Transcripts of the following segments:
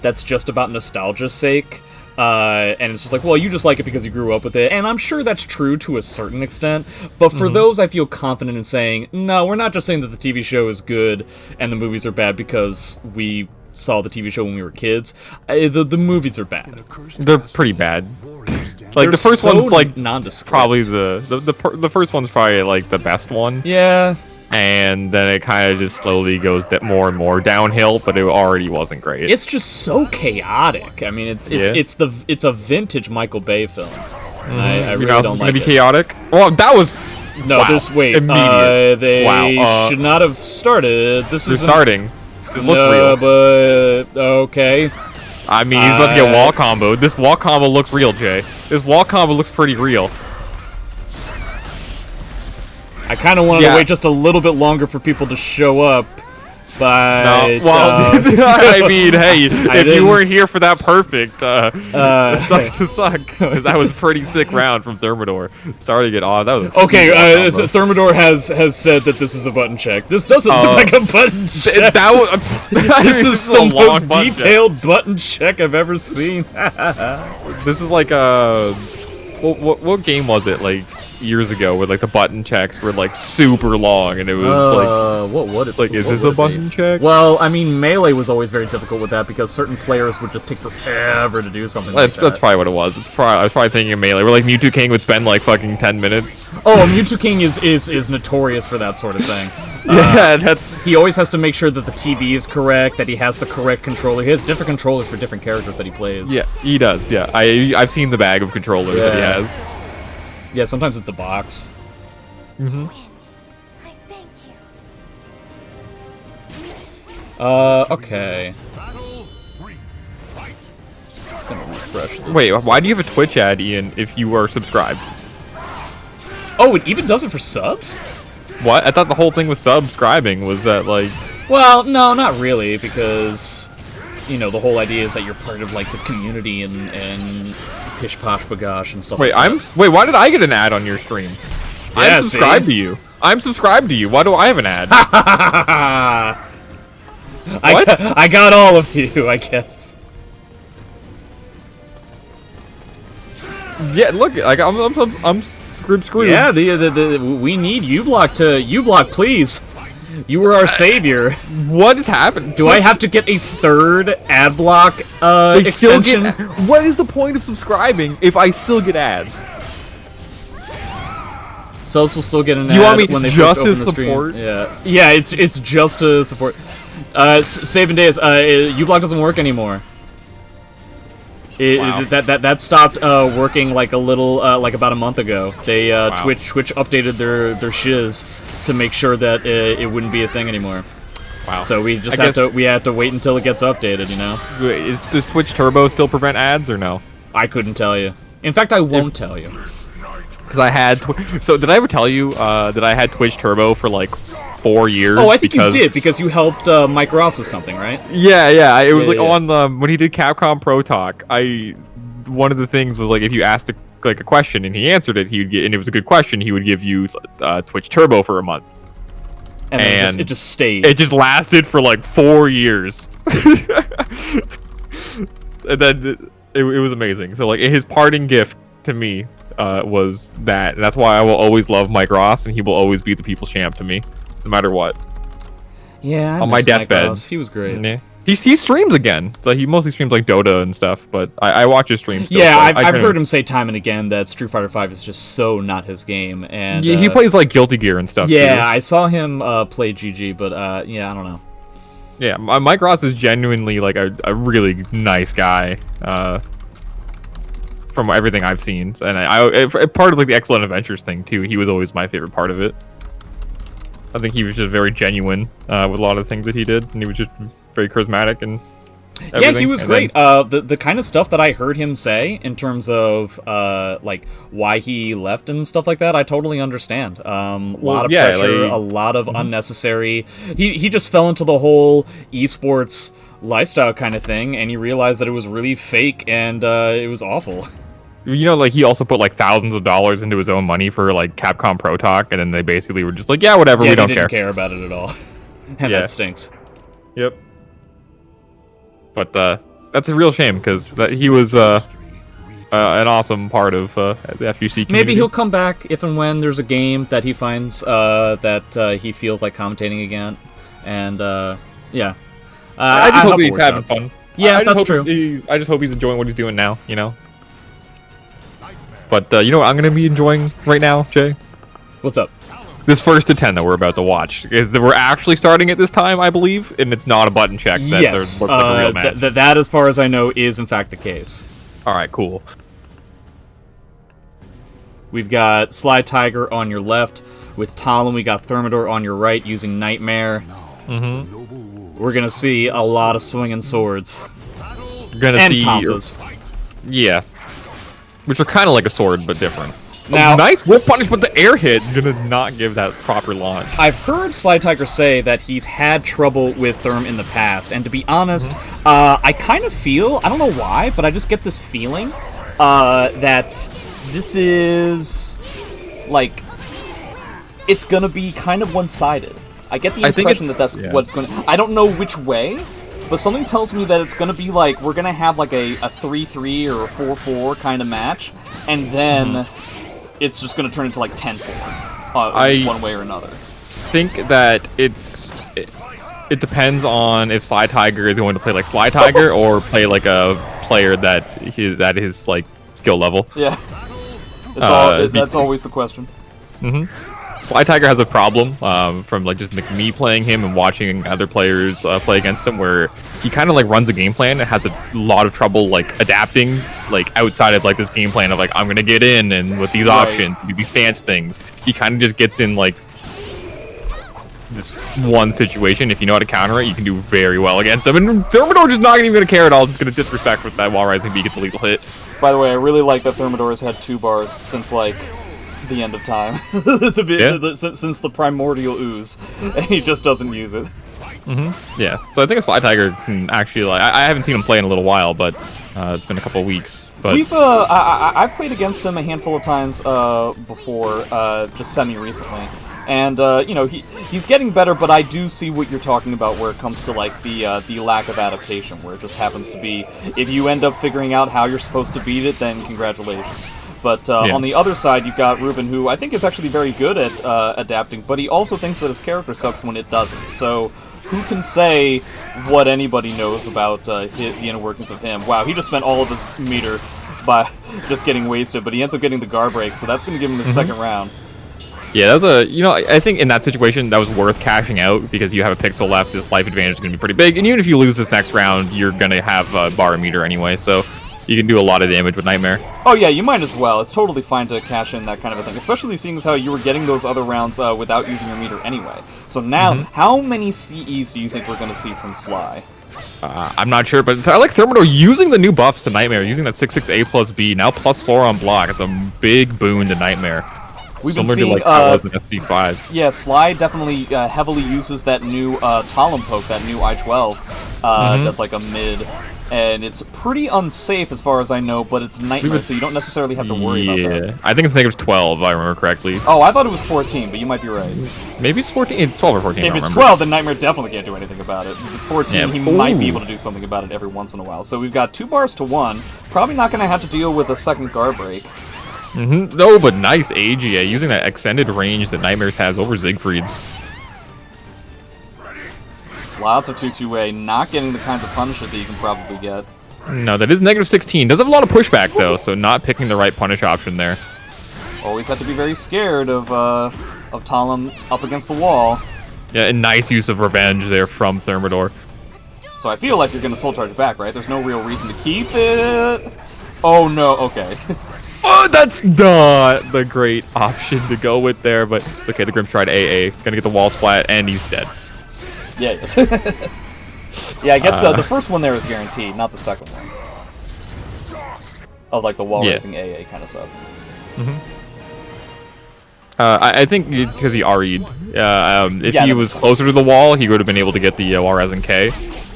that's just about nostalgia's sake. And it's just like, well, you just like it because you grew up with it. And I'm sure that's true to a certain extent. But for those, I feel confident in saying, no, we're not just saying that the TV show is good and the movies are bad because we saw the TV show when we were kids. The movies are bad. They're pretty bad. Like, They're the first so one's, like, nondescript. probably the first one's probably, like, the best one. Yeah. And then it kind of just slowly goes more and more downhill, but it already wasn't great. It's just so chaotic. I mean, it's a vintage Michael Bay film. I really don't like it. Be chaotic. Well, that was no. wow. There's wait. Immediate. They should not have started. They're starting. It looks real. But okay. I mean, he's about to get wall combo. This wall combo looks real, Jay. This wall combo looks pretty real. I kind of wanted to wait just a little bit longer for people to show up, but... No, well, I mean, hey, if you weren't here for that perfect, it sucks to suck, because that was a pretty sick round from Thermidor. Starting it off, that was... Okay, Thermidor has said that this is a button check. This doesn't look like a button check. This is the most detailed button check I've ever seen. This is like a... What game was it, like, years ago, where, like, the button checks were, like, super long, and it was, like... What would it like, is this a button check? Well, I mean, Melee was always very difficult with that, because certain players would just take forever to do something like that. That's probably what it was. I was probably thinking of Melee, where, like, Mewtwo King would spend, like, fucking 10 minutes. Oh, Mewtwo King is notorious for that sort of thing. Yeah, he always has to make sure that the TV is correct, that he has the correct controller. He has different controllers for different characters that he plays. Yeah, he does, yeah. I've seen the bag of controllers that he has. Yeah, sometimes it's a box. Mm-hmm. I thank you. Okay. It's gonna refresh this. Wait, why do you have a Twitch ad, Ian, if you are subscribed? Oh, it even does it for subs? What? I thought the whole thing with subscribing was that, like... Well, no, not really, because, you know, the whole idea is that you're part of, like, the community and pish posh bagosh and stuff like that. Wait, why did I get an ad on your stream? Yeah, I'm subscribed to you. I'm subscribed to you. Why do I have an ad? I got all of you, I guess. Yeah, look, like I'm screwed. Yeah, we need uBlock to uBlock, please. You were our savior. What has happened? Do I have to get a third ad block extension? What is the point of subscribing if I still get ads? Subs will still get an You ad want me when they just first open to the stream. support? Yeah, it's just to support. Saving days. uBlock doesn't work anymore. Wow. That stopped working like a little like about a month ago. They Wow. Twitch updated their shiz to make sure that it wouldn't be a thing anymore. Wow. So we just have to wait until it gets updated, you know. Wait, does Twitch Turbo still prevent ads or no? I couldn't tell you. In fact, I won't tell you. Because I had so did I ever tell you that I had Twitch Turbo for like 4 years? Oh, I think you did, because you helped Mike Ross with something, right? Yeah. It was Yeah. on when he did Capcom Pro Talk. One of the things was like if you asked a question and he answered it, he would get, and it was a good question, he would give you Twitch Turbo for a month. And then it just stayed. It just lasted for like 4 years. And then it was amazing. So like his parting gift to me was that. And that's why I will always love Mike Ross, and he will always be the people's champ to me, no matter what. Yeah, I on my miss Mike deathbed. Ross. He was great. Yeah. He streams again. So he mostly streams like Dota and stuff, but I watch his streams. Yeah, I've heard him say time and again that Street Fighter V is just so not his game, and yeah, he plays like Guilty Gear and stuff. Yeah, too. I saw him play GG, but yeah, I don't know. Yeah, Mike Ross is genuinely like a really nice guy. From everything I've seen, and I part of like the Excellent Adventures thing too. He was always my favorite part of it. I think he was just very genuine with a lot of the things that he did, and he was just very charismatic and everything. Yeah, he was great. The kind of stuff that I heard him say in terms of like why he left and stuff like that, I totally understand. A lot of pressure, a lot of unnecessary. He just fell into the whole esports lifestyle kind of thing, and he realized that it was really fake and it was awful. You know, like he also put like thousands of dollars into his own money for like Capcom Pro Talk, and then they basically were just like, yeah, whatever, we don't care. They didn't care about it at all, and that stinks. Yep. But That's a real shame because he was an awesome part of the FGC community. Maybe he'll come back if and when there's a game that he finds that he feels like commentating again. And yeah, I just hope he's having fun. Yeah, that's true. I just hope he's enjoying what he's doing now. You know. But you know what I'm gonna be enjoying right now, Jay? What's up? This first to 10 that we're about to watch is that we're actually starting it this time, I believe, and it's not a button check. Yes, looks like a real match. That, as far as I know, is in fact the case. All right, cool. We've got Sly Tiger on your left. With Talon, we got Thermidor on your right using Nightmare. We're gonna see a lot of swinging swords. You're gonna and see Tonfas. Yeah. Which are kind of like a sword, but different. Now, nice whip punish, but the air hit gonna not give that proper launch. I've heard Sly Tiger say that he's had trouble with Therm in the past, and to be honest, I kind of feel, I don't know why, but I just get this feeling that this is, like, it's gonna be kind of one-sided. I get the impression that that's what's gonna... I don't know which way, but something tells me that it's gonna be like, we're gonna have like a 3-3 or a 4-4 kind of match, and then it's just gonna turn into like 10-4, one way or another. Think that it depends on if Sly Tiger is going to play like Sly Tiger or play like a player that is at his like skill level. Yeah, that's always the question. Sly Tiger has a problem from like just me playing him and watching other players play against him, where he kind of like runs a game plan and has a lot of trouble like adapting like outside of like this game plan of like I'm gonna get in and with these options, these stance things. He kind of just gets in like this one situation. If you know how to counter it, you can do very well against him. And Thermidor just not even gonna care at all. Just gonna disrespect with that wall rising B, get the lethal hit. By the way, I really like that Thermidor has had 2 bars since like the end of time, since the primordial ooze, and he just doesn't use it. Yeah, so I think a Sly Tiger can actually like. I haven't seen him play in a little while, but it's been a couple of weeks. But we've I've played against him a handful of times before, just semi-recently, and you know he's getting better. But I do see what you're talking about, where it comes to like the lack of adaptation, where it just happens to be if you end up figuring out how you're supposed to beat it, then congratulations. But on the other side, you've got Ruben, who I think is actually very good at adapting, but he also thinks that his character sucks when it doesn't. So who can say what anybody knows about the inner workings of him? Wow, he just spent all of his meter by just getting wasted, but he ends up getting the guard break, so that's going to give him the second round. Yeah, that was I think in that situation, that was worth cashing out, because you have a pixel left, this life advantage is going to be pretty big, and even if you lose this next round, you're going to have a bar meter anyway, so you can do a lot of damage with Nightmare. Oh yeah, you might as well. It's totally fine to cash in that kind of a thing, especially seeing as how you were getting those other rounds without using your meter anyway. So now, how many CEs do you think we're going to see from Sly? I'm not sure, but I like Thermidor using the new buffs to Nightmare, using that 6/6 A plus B, now plus 4 on block. It's a big boon to Nightmare. We've been seeing, seeing, how it was in SD5. Yeah, Sly definitely heavily uses that new Talon poke, that new I-12, that's like a mid. And it's pretty unsafe as far as I know, but it's Nightmare, so you don't necessarily have to worry about that. I think it's -12, if I remember correctly. Oh, I thought it was 14, but you might be right. Maybe it's 14? It's 12 or 14, If it's 12, then Nightmare definitely can't do anything about it. If it's 14, he might be able to do something about it every once in a while. So we've got 2 bars to 1. Probably not going to have to deal with a second guard break. No, but nice AGA, using that extended range that Nightmares has over Siegfried's. Lots of 2-2A, not getting the kinds of punishes that you can probably get. No, that is -16. Does have a lot of pushback, though, so not picking the right punish option there. Always have to be very scared of Talon up against the wall. Yeah, and nice use of revenge there from Thermidor. So I feel like you're going to soul charge back, right? There's no real reason to keep it. Oh, no, okay. Oh, that's not the great option to go with there, but okay, the Grimm's tried AA. Gonna get the wall splat, and he's dead. Yeah, yes. Yeah, I guess the first one there is guaranteed, not the second one. Of like the wall raising AA kind of stuff. I think because he RE'd. If he was closer to the wall, he would have been able to get the wall rising K.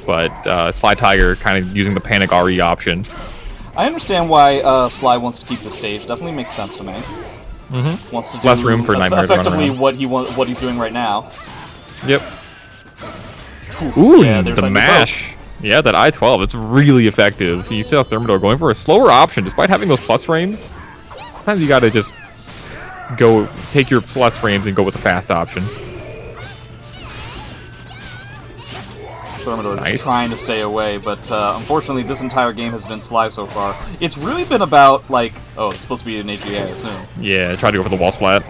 But Sly Tiger kind of using the panic RE option. I understand why Sly wants to keep the stage. Definitely makes sense to me. Wants to do less room for Nightmare effectively what he's doing right now. Yep. Ooh, yeah, the mash. Yeah, that I-12, it's really effective. You see how Thermidor going for a slower option, despite having those plus frames. Sometimes you gotta just go take your plus frames and go with the fast option. Thermidor just trying to stay away, but unfortunately this entire game has been Sly so far. It's really been about, like... Oh, it's supposed to be an AGA, I assume. Yeah, try to go for the wall splat.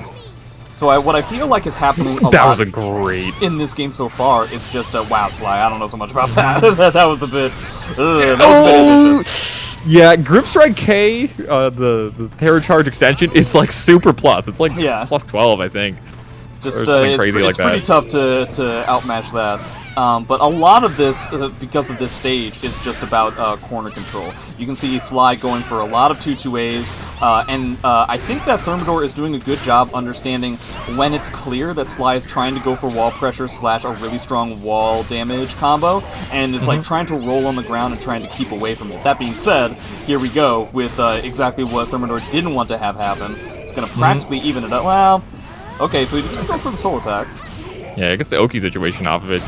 So what I feel like is happening a that lot was a great... in this game so far is just a... Wow, Sly, I don't know so much about that. that was a bit... that was a bit ambitious. Yeah, Grip Strike K, the Terror Charge extension, is like super plus. It's like plus 12, I think. Just it's pretty tough to outmatch that. But a lot of this, because of this stage, is just about corner control. You can see Sly going for a lot of 2-2-As, and I think that Thermidor is doing a good job understanding when it's clear that Sly is trying to go for wall pressure / a really strong wall damage combo, and it's like trying to roll on the ground and trying to keep away from it. That being said, here we go with exactly what Thermidor didn't want to have happen. It's going to practically even it up. Well, okay, so he just go for the soul attack. Yeah, it gets the Oki situation off of it.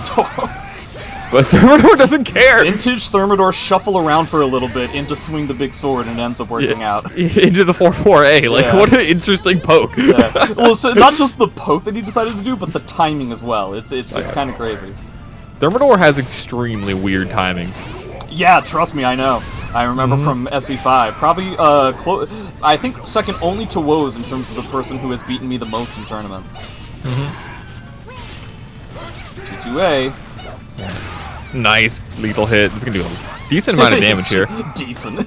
But Thermidor doesn't care! Vintage Thermidor shuffle around for a little bit into swing the big sword and it ends up working out. Into the 4-4-A, like what an interesting poke. Well, so not just the poke that he decided to do, but the timing as well. It's kind of crazy. Thermidor has extremely weird timing. Yeah, trust me, I know. I remember from SC5. Probably, I think second only to Woes in terms of the person who has beaten me the most in tournament. 2-2-A. Nice lethal hit. It's gonna do a decent amount of damage here. Decent.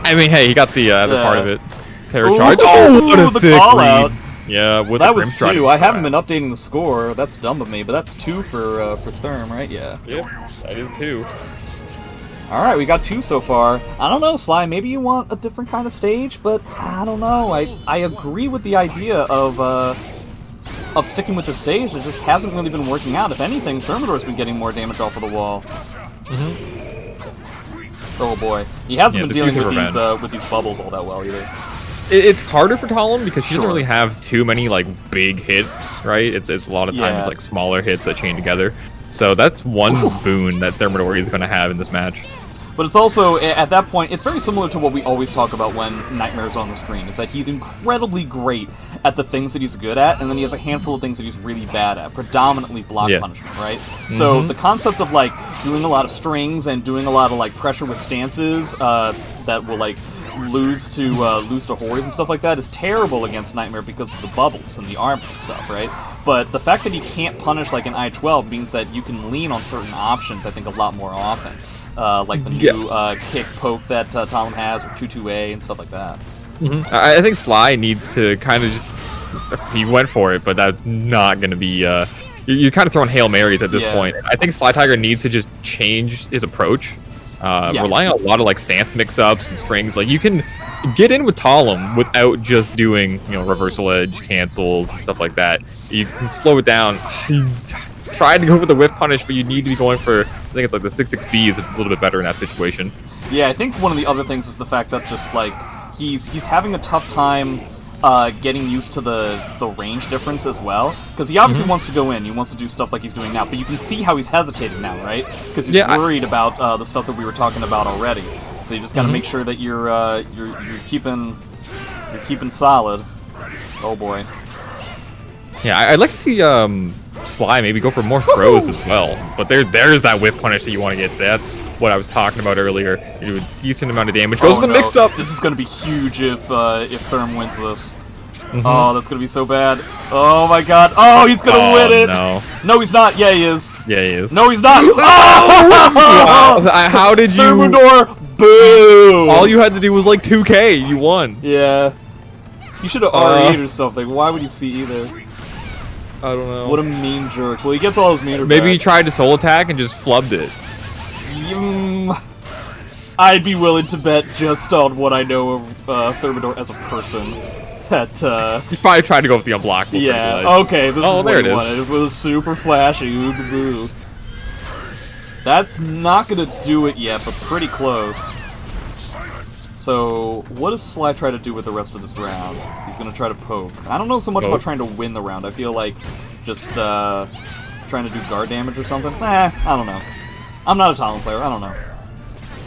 I mean, hey, he got the other part of it. Terror Charge. Oh, what a sick read. Yeah, with so that was 2. I haven't been updating the score. That's dumb of me, but that's 2 for Therm, right? Yeah. Yep, that is 2. Alright, we got 2 so far. I don't know, Sly, maybe you want a different kind of stage, but I don't know. I agree with the idea of sticking with the stage. It just hasn't really been working out. If anything, Thermidor's been getting more damage off of the wall. Oh boy. He hasn't been dealing with these bubbles all that well either. It's harder for Talon because she doesn't really have too many like big hits, right? It's a lot of times like smaller hits that chain together. So that's one boon that Thermidor is going to have in this match. But it's also, at that point, it's very similar to what we always talk about when Nightmare's on the screen, is that he's incredibly great at the things that he's good at, and then he has a handful of things that he's really bad at, predominantly block punishment, right? So the concept of, like, doing a lot of strings and doing a lot of, like, pressure with stances that will, like, lose to Hori's and stuff like that is terrible against Nightmare because of the bubbles and the armor and stuff, right? But the fact that he can't punish, like, an I-12 means that you can lean on certain options, I think, a lot more often. Like the new kick poke that Talon has, or 2-2-A and stuff like that. I think Sly needs to kind of just... He went for it, but that's not going to be... You're kind of throwing Hail Marys at this point. I think Sly Tiger needs to just change his approach. Relying on a lot of like stance mix-ups and strings. Like, you can get in with Talon without just doing, you know, reversal edge, cancels, and stuff like that. You can slow it down. Tried to go for the whiff punish, but you need to be going for, I think it's like the 6-6B is a little bit better in that situation. Yeah, I think one of the other things is the fact that just like he's having a tough time getting used to the range difference as well, because he obviously wants to go in, he wants to do stuff like he's doing now, but you can see how he's hesitating now, right? Because he's worried about the stuff that we were talking about already. So you just got to make sure that you're keeping solid. Oh boy. Yeah, I'd like to see Sly maybe go for more throws as well, but there's that whip punish that you want to get. That's what I was talking about earlier. You do a decent amount of damage. Goes to the mix-up. This is going to be huge if Therm wins this. Oh, that's going to be so bad. Oh my god. Oh, he's going to win it. No, he's not. Yeah, he is. Yeah, he is. No, he's not. Oh! Wow. How did you... Thermidor, boo! All you had to do was like 2K. You won. Yeah. You should have RE'd or something. Why would he see either? I don't know. What a mean jerk. Well, he gets all his meter Maybe back. he tried to soul attack and just flubbed it. I'd be willing to bet just on what I know of Thermidor as a person. That, He probably tried to go with the unblockable. Yeah, okay, this is what he wanted. It was super flashy, ooh boo. That's not gonna do it yet, but pretty close. So, what does Sly try to do with the rest of this round? He's gonna try to poke. I don't know so much about trying to win the round. I feel like just trying to do guard damage or something. I don't know. I'm not a Talon player. I don't know.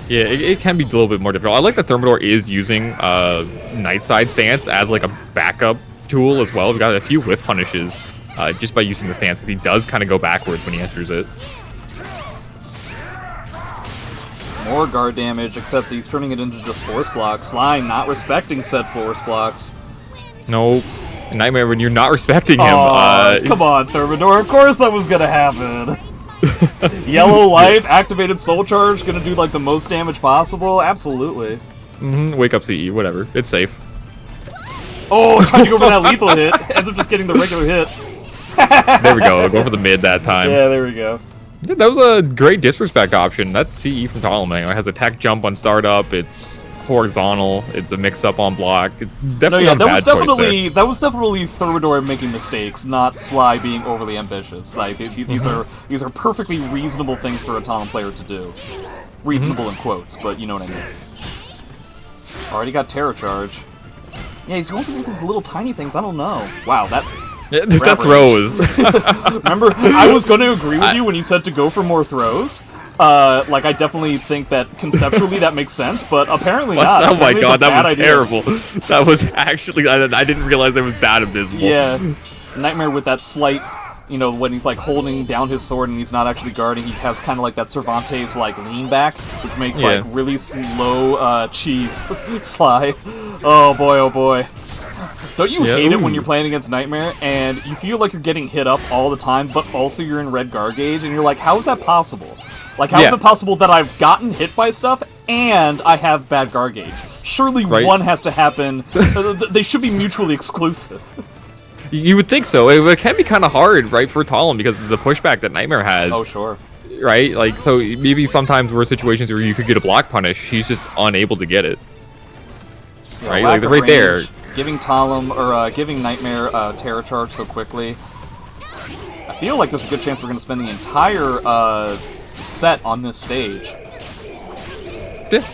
Yeah, it can be a little bit more difficult. I like that Thermidor is using Nightside stance as like a backup tool as well. We've got a few whiff punishes just by using the stance, because he does kind of go backwards when he enters it. More guard damage, except he's turning it into just force blocks. Sly not respecting said force blocks. No. Nightmare, when you're not respecting him. Come on, Thermidor. Of course that was gonna happen. Yellow light, activated soul charge, gonna do like the most damage possible? Absolutely. Wake up CE, whatever. It's safe. Oh, trying to go for that lethal hit. Ends up just getting the regular hit. There we go. Go for the mid that time. Yeah, there we go. Yeah, that was a great disrespect option. That CE from Ptolemy. It has attack jump on startup. It's horizontal. It's a mix-up on block. It's definitely that was definitely Thermidor making mistakes, not Sly being overly ambitious. Like these are perfectly reasonable things for a Talon player to do. Reasonable in quotes, but you know what I mean. Already got Terror Charge. Yeah, he's going for these little tiny things. I don't know. Wow, that throws. Remember, I was going to agree with you when you said to go for more throws. Like, I definitely think that conceptually that makes sense, but apparently not. Oh my Apparently god, that was idea. terrible. That was actually, I didn't realize it was that abysmal. Yeah, Nightmare with that slight, you know, when he's like holding down his sword and he's not actually guarding, he has kind of like that Cervantes like lean back, which makes like really slow cheese Sly. Oh boy, oh boy. Don't you hate it when you're playing against Nightmare and you feel like you're getting hit up all the time, but also you're in red guard gauge, and you're like, how is that possible? Like, how is it possible that I've gotten hit by stuff and I have bad guard gauge? Surely one has to happen. They should be mutually exclusive. You would think so. It can be kind of hard, right, for Talon because of the pushback that Nightmare has. Oh, sure. Right? Like, so maybe sometimes we're in situations where you could get a block punish, he's just unable to get it. Yeah, right? Like, right there. Giving Talon, or giving Nightmare Terror Charge so quickly. I feel like there's a good chance we're going to spend the entire set on this stage. Yeah.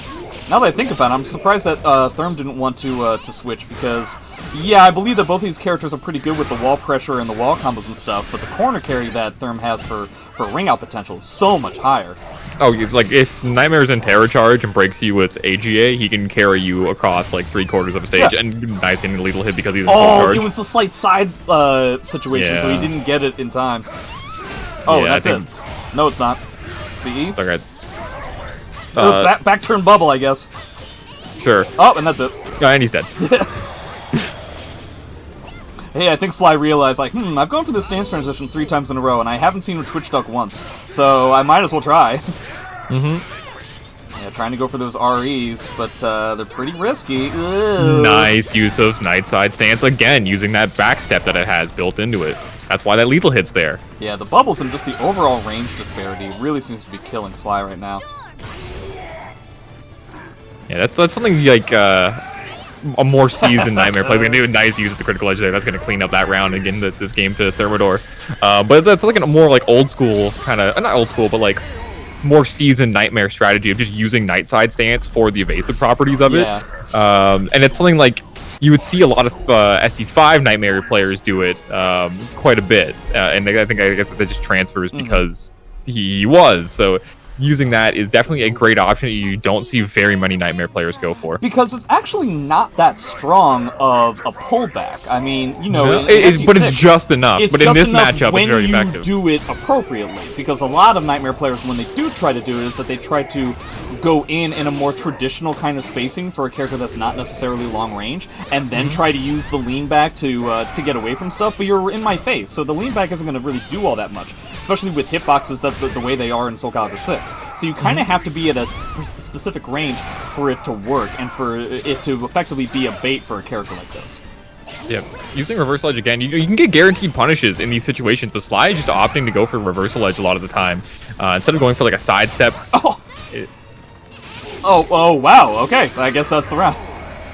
Now that I think about it, I'm surprised that Therm didn't want to switch, because, yeah, I believe that both of these characters are pretty good with the wall pressure and the wall combos and stuff, but the corner carry that Therm has for ring out potential is so much higher. Oh, like, if Nightmare's in Terror Charge and breaks you with AGA, he can carry you across, like, 3/4 of a stage, and nice getting a lethal hit because he's in full charge. It was a slight side situation, so he didn't get it in time. Oh, that's it. No, it's not. CE? Okay. Back turn bubble, I guess. Sure. Oh, and that's it. And he's dead. Hey, I think Sly realized, like, I've gone for this stance transition 3 times in a row, and I haven't seen him twitch duck once, so I might as well try. Yeah, trying to go for those REs, but they're pretty risky. Ugh. Nice use of Nightside stance, again, using that backstep that it has built into it. That's why that lethal hit's there. Yeah, the bubbles and just the overall range disparity really seems to be killing Sly right now. Yeah, that's something like a more seasoned Nightmare player can do. Nice use of the critical edge there. That's going to clean up that round and get into this game to Thermidor. But that's like a more like old school kind of, not old school, but like more seasoned Nightmare strategy of just using Nightside stance for the evasive properties of it. And it's something like you would see a lot of SC5 Nightmare players do it quite a bit. And I guess that just transfers because he was. So using that is definitely a great option that you don't see very many Nightmare players go for. Because it's actually not that strong of a pullback. I mean, you know... but it's just enough. But in this matchup, it's very effective. When you do it appropriately. Because a lot of Nightmare players, when they do try to do it, is that they try to go in a more traditional kind of spacing for a character that's not necessarily long range, and then try to use the lean back to get away from stuff, but you're in my face, so the lean back isn't going to really do all that much. Especially with hitboxes that's the way they are in Soul Calibur 6. So you kind of have to be at a specific range for it to work, and for it to effectively be a bait for a character like this. Yeah, using Reversal Edge again, you can get guaranteed punishes in these situations, but Sly is just opting to go for Reversal Edge a lot of the time. Instead of going for like a sidestep. Oh, wow, okay, I guess that's the round.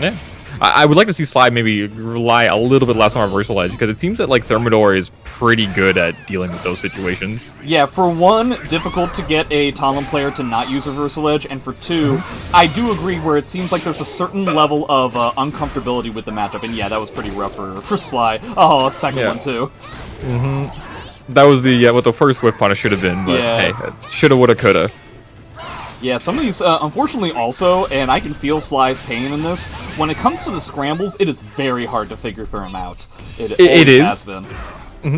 Yeah. I would like to see Sly maybe rely a little bit less on Reversal Edge, because it seems that like Thermidor is pretty good at dealing with those situations. Yeah, for one, difficult to get a Talon player to not use Reversal Edge, and for two, I do agree where it seems like there's a certain level of uncomfortability with the matchup, and yeah, that was pretty rough for Sly. Oh, a second one too. That was the what the first whiff punish should have been, but hey, shoulda, woulda, coulda. Yeah, some of these, unfortunately also, and I can feel Sly's pain in this, when it comes to the scrambles, it is very hard to figure Therm out. It always has been.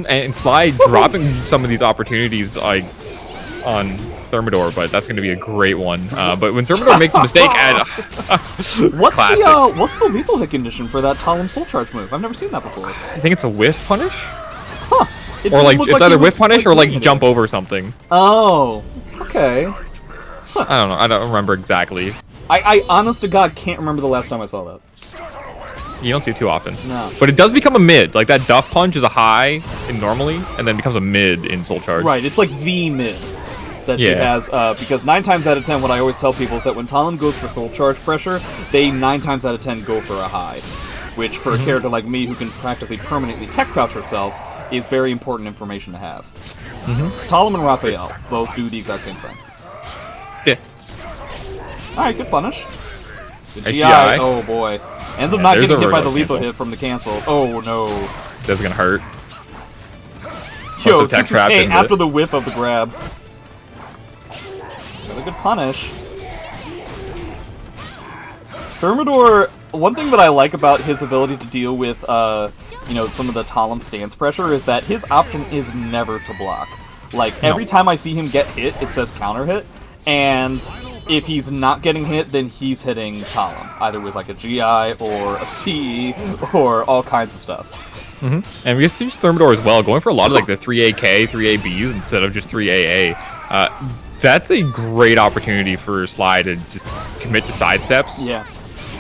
And Sly dropping some of these opportunities like on Thermidor, but that's going to be a great one. But when Thermidor makes a mistake, what's the lethal hit condition for that Talon Soul Charge move? I've never seen that before. I think it's a whiff punish? Huh. Or like, it's either whiff punish or like jump over something. Oh, okay. Huh. I don't know. I don't remember exactly. I honest to God can't remember the last time I saw that. You don't see it too often. No. But it does become a mid. Like that Duff Punch is a high in normally, and then becomes a mid in Soul Charge. Right, it's like the mid that she has, because 9 times out of 10, what I always tell people is that when Talon goes for Soul Charge pressure, they 9 times out of 10 go for a high. Which, for a character like me who can practically permanently tech crouch herself, is very important information to have. Talon and Raphael both do the exact same thing. Yeah. Alright, good punish. Good GI. GI. Oh boy. Ends up not getting hit by the lethal hit from the cancel. Oh no. That's gonna hurt. Yo, 6K after the whiff of the grab. Really good punish. Thermidor, one thing that I like about his ability to deal with, you know, some of the Talon stance pressure is that his option is never to block. Like, every time I see him get hit, it says counter hit, and if he's not getting hit, then he's hitting Talon, either with like a GI or a CE or all kinds of stuff. And we see Thermidor as well, going for a lot of like the 3AK, 3ABs instead of just 3AA. That's a great opportunity for Sly to just commit to sidesteps. Yeah.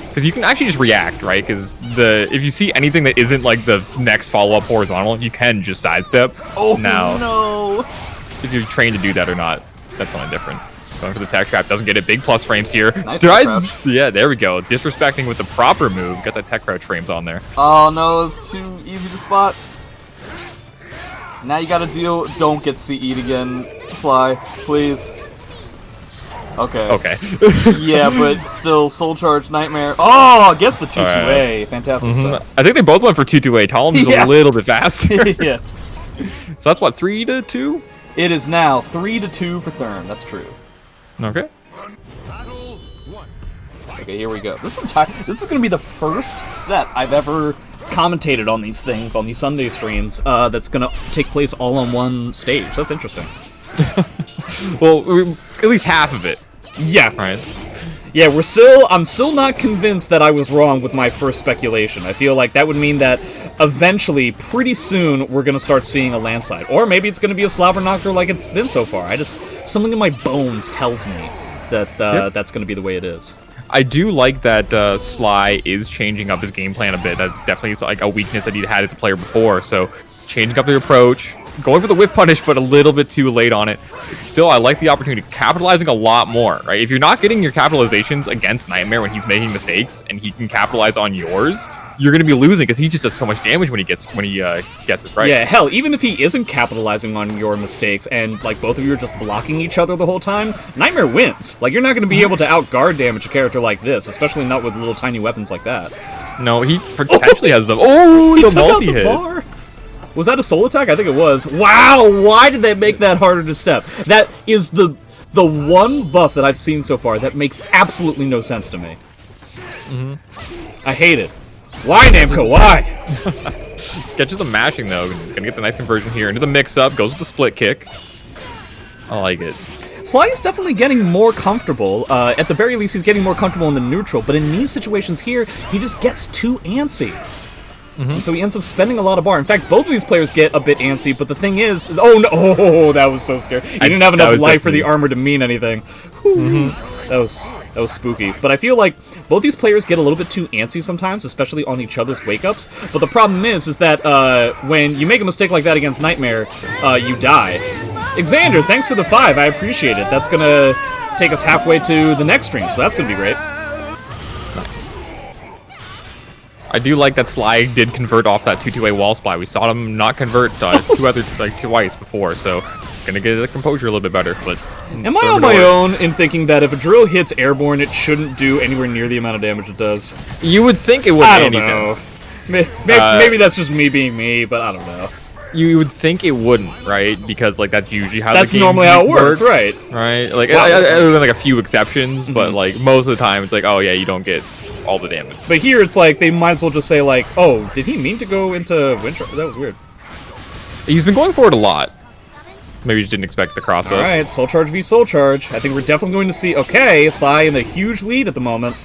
Because you can actually just react, right? Because if you see anything that isn't like the next follow-up horizontal, you can just sidestep. Oh now, no! If you're trained to do that or not, that's something different. Going for the tech trap, doesn't get it. Big plus frames here. Nice yeah, there we go. Disrespecting with the proper move. Got that tech crouch frames on there. Oh no, it's too easy to spot. Now you gotta deal. Don't get CE'd again, Sly, please. Okay. Okay. Yeah, but still, Soul Charge, Nightmare. Oh, I guess the 2-2A. Right. Fantastic stuff. I think they both went for 2-2A. Talon's a little bit faster. Yeah. So that's what, 3-2? It is now 3-2 for Therm. That's true. Okay. Okay, here we go. This is going to be the first set I've ever commentated on these things, on these Sunday streams, that's going to take place all on one stage. That's interesting. Well, at least half of it. Yeah. Right. Yeah, I'm still not convinced that I was wrong with my first speculation. I feel like that would mean that eventually, pretty soon, we're gonna start seeing a landslide. Or maybe it's gonna be a slobber knocker like it's been so far. Something in my bones tells me that that's gonna be the way it is. I do like that Sly is changing up his game plan a bit. That's definitely like a weakness that he'd had as a player before. So, changing up the approach, going for the whiff punish, but a little bit too late on it. Still, I like the opportunity, capitalizing a lot more, right? If you're not getting your capitalizations against Nightmare when he's making mistakes, and he can capitalize on yours, you're going to be losing because he just does so much damage when he guesses right. Yeah, hell, even if he isn't capitalizing on your mistakes, and like both of you are just blocking each other the whole time, Nightmare wins. Like, you're not going to be able to outguard damage a character like this, especially not with little tiny weapons like that. No, he potentially has them. Oh, the multi-hit. Bar. Was that a soul attack? I think it was. Wow, why did they make that harder to step? That is the one buff that I've seen so far that makes absolutely no sense to me. I hate it. Why, Namco? Why? Get to the mashing, though. Gonna get the nice conversion here into the mix-up. Goes with the split kick. I like it. Sly is definitely getting more comfortable. At the very least, he's getting more comfortable in the neutral. But in these situations here, he just gets too antsy. And so he ends up spending a lot of bar. In fact, both of these players get a bit antsy, but the thing is oh no, oh, that was so scary. He didn't have enough life for the armor to mean anything. That was spooky. But I feel like both these players get a little bit too antsy sometimes, especially on each other's wake-ups. But the problem is that when you make a mistake like that against Nightmare, you die. Xander, thanks for the 5. I appreciate it. That's gonna take us halfway to the next stream, so that's gonna be great. I do like that Sly did convert off that 2-2A wall splat. We saw him not convert twice before, so gonna get the composure a little bit better. But am I on my own in thinking that if a drill hits airborne, it shouldn't do anywhere near the amount of damage it does? You would think it would. I don't know. Maybe that's just me being me, but I don't know. You would think it wouldn't, right? Because like that's usually how that's the game normally how it works, right? Right. Like other than like a few exceptions, but like most of the time it's like, oh yeah, you don't get all the damage. But here it's like they might as well just say like, oh, did he mean to go into winter? That was weird. He's been going for it a lot. Maybe you just didn't expect the cross up. All right, Soul Charge v Soul Charge. I think we're definitely going to see. Okay, Sly in a huge lead at the moment,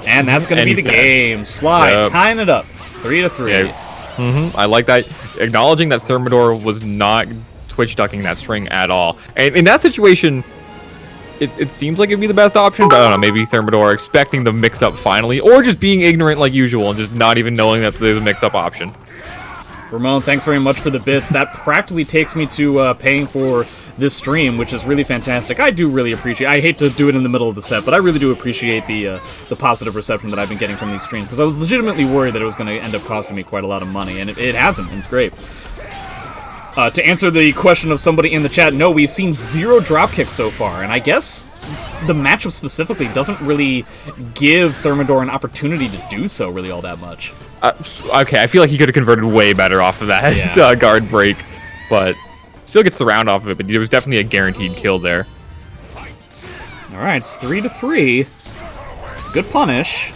and that's going to be the game. Sly tying it up, 3-3. Yeah. I like that. Acknowledging that Thermidor was not twitch ducking that string at all, and in that situation, it seems like it'd be the best option. But I don't know. Maybe Thermidor expecting the mix-up finally, or just being ignorant like usual and just not even knowing that there's a mix-up option. Ramon, thanks very much for the bits. That practically takes me to paying for this stream, which is really fantastic. I do really appreciate. I hate to do it in the middle of the set, but I really do appreciate the positive reception that I've been getting from these streams, because I was legitimately worried that it was going to end up costing me quite a lot of money, and it hasn't. And it's great. To answer the question of somebody in the chat, no, we've seen 0 dropkicks so far, and I guess the matchup specifically doesn't really give Thermidor an opportunity to do so really all that much. Okay, I feel like he could have converted way better off of that guard break, but still gets the round off of it, but there was definitely a guaranteed kill there. Alright, it's 3-3. Good punish.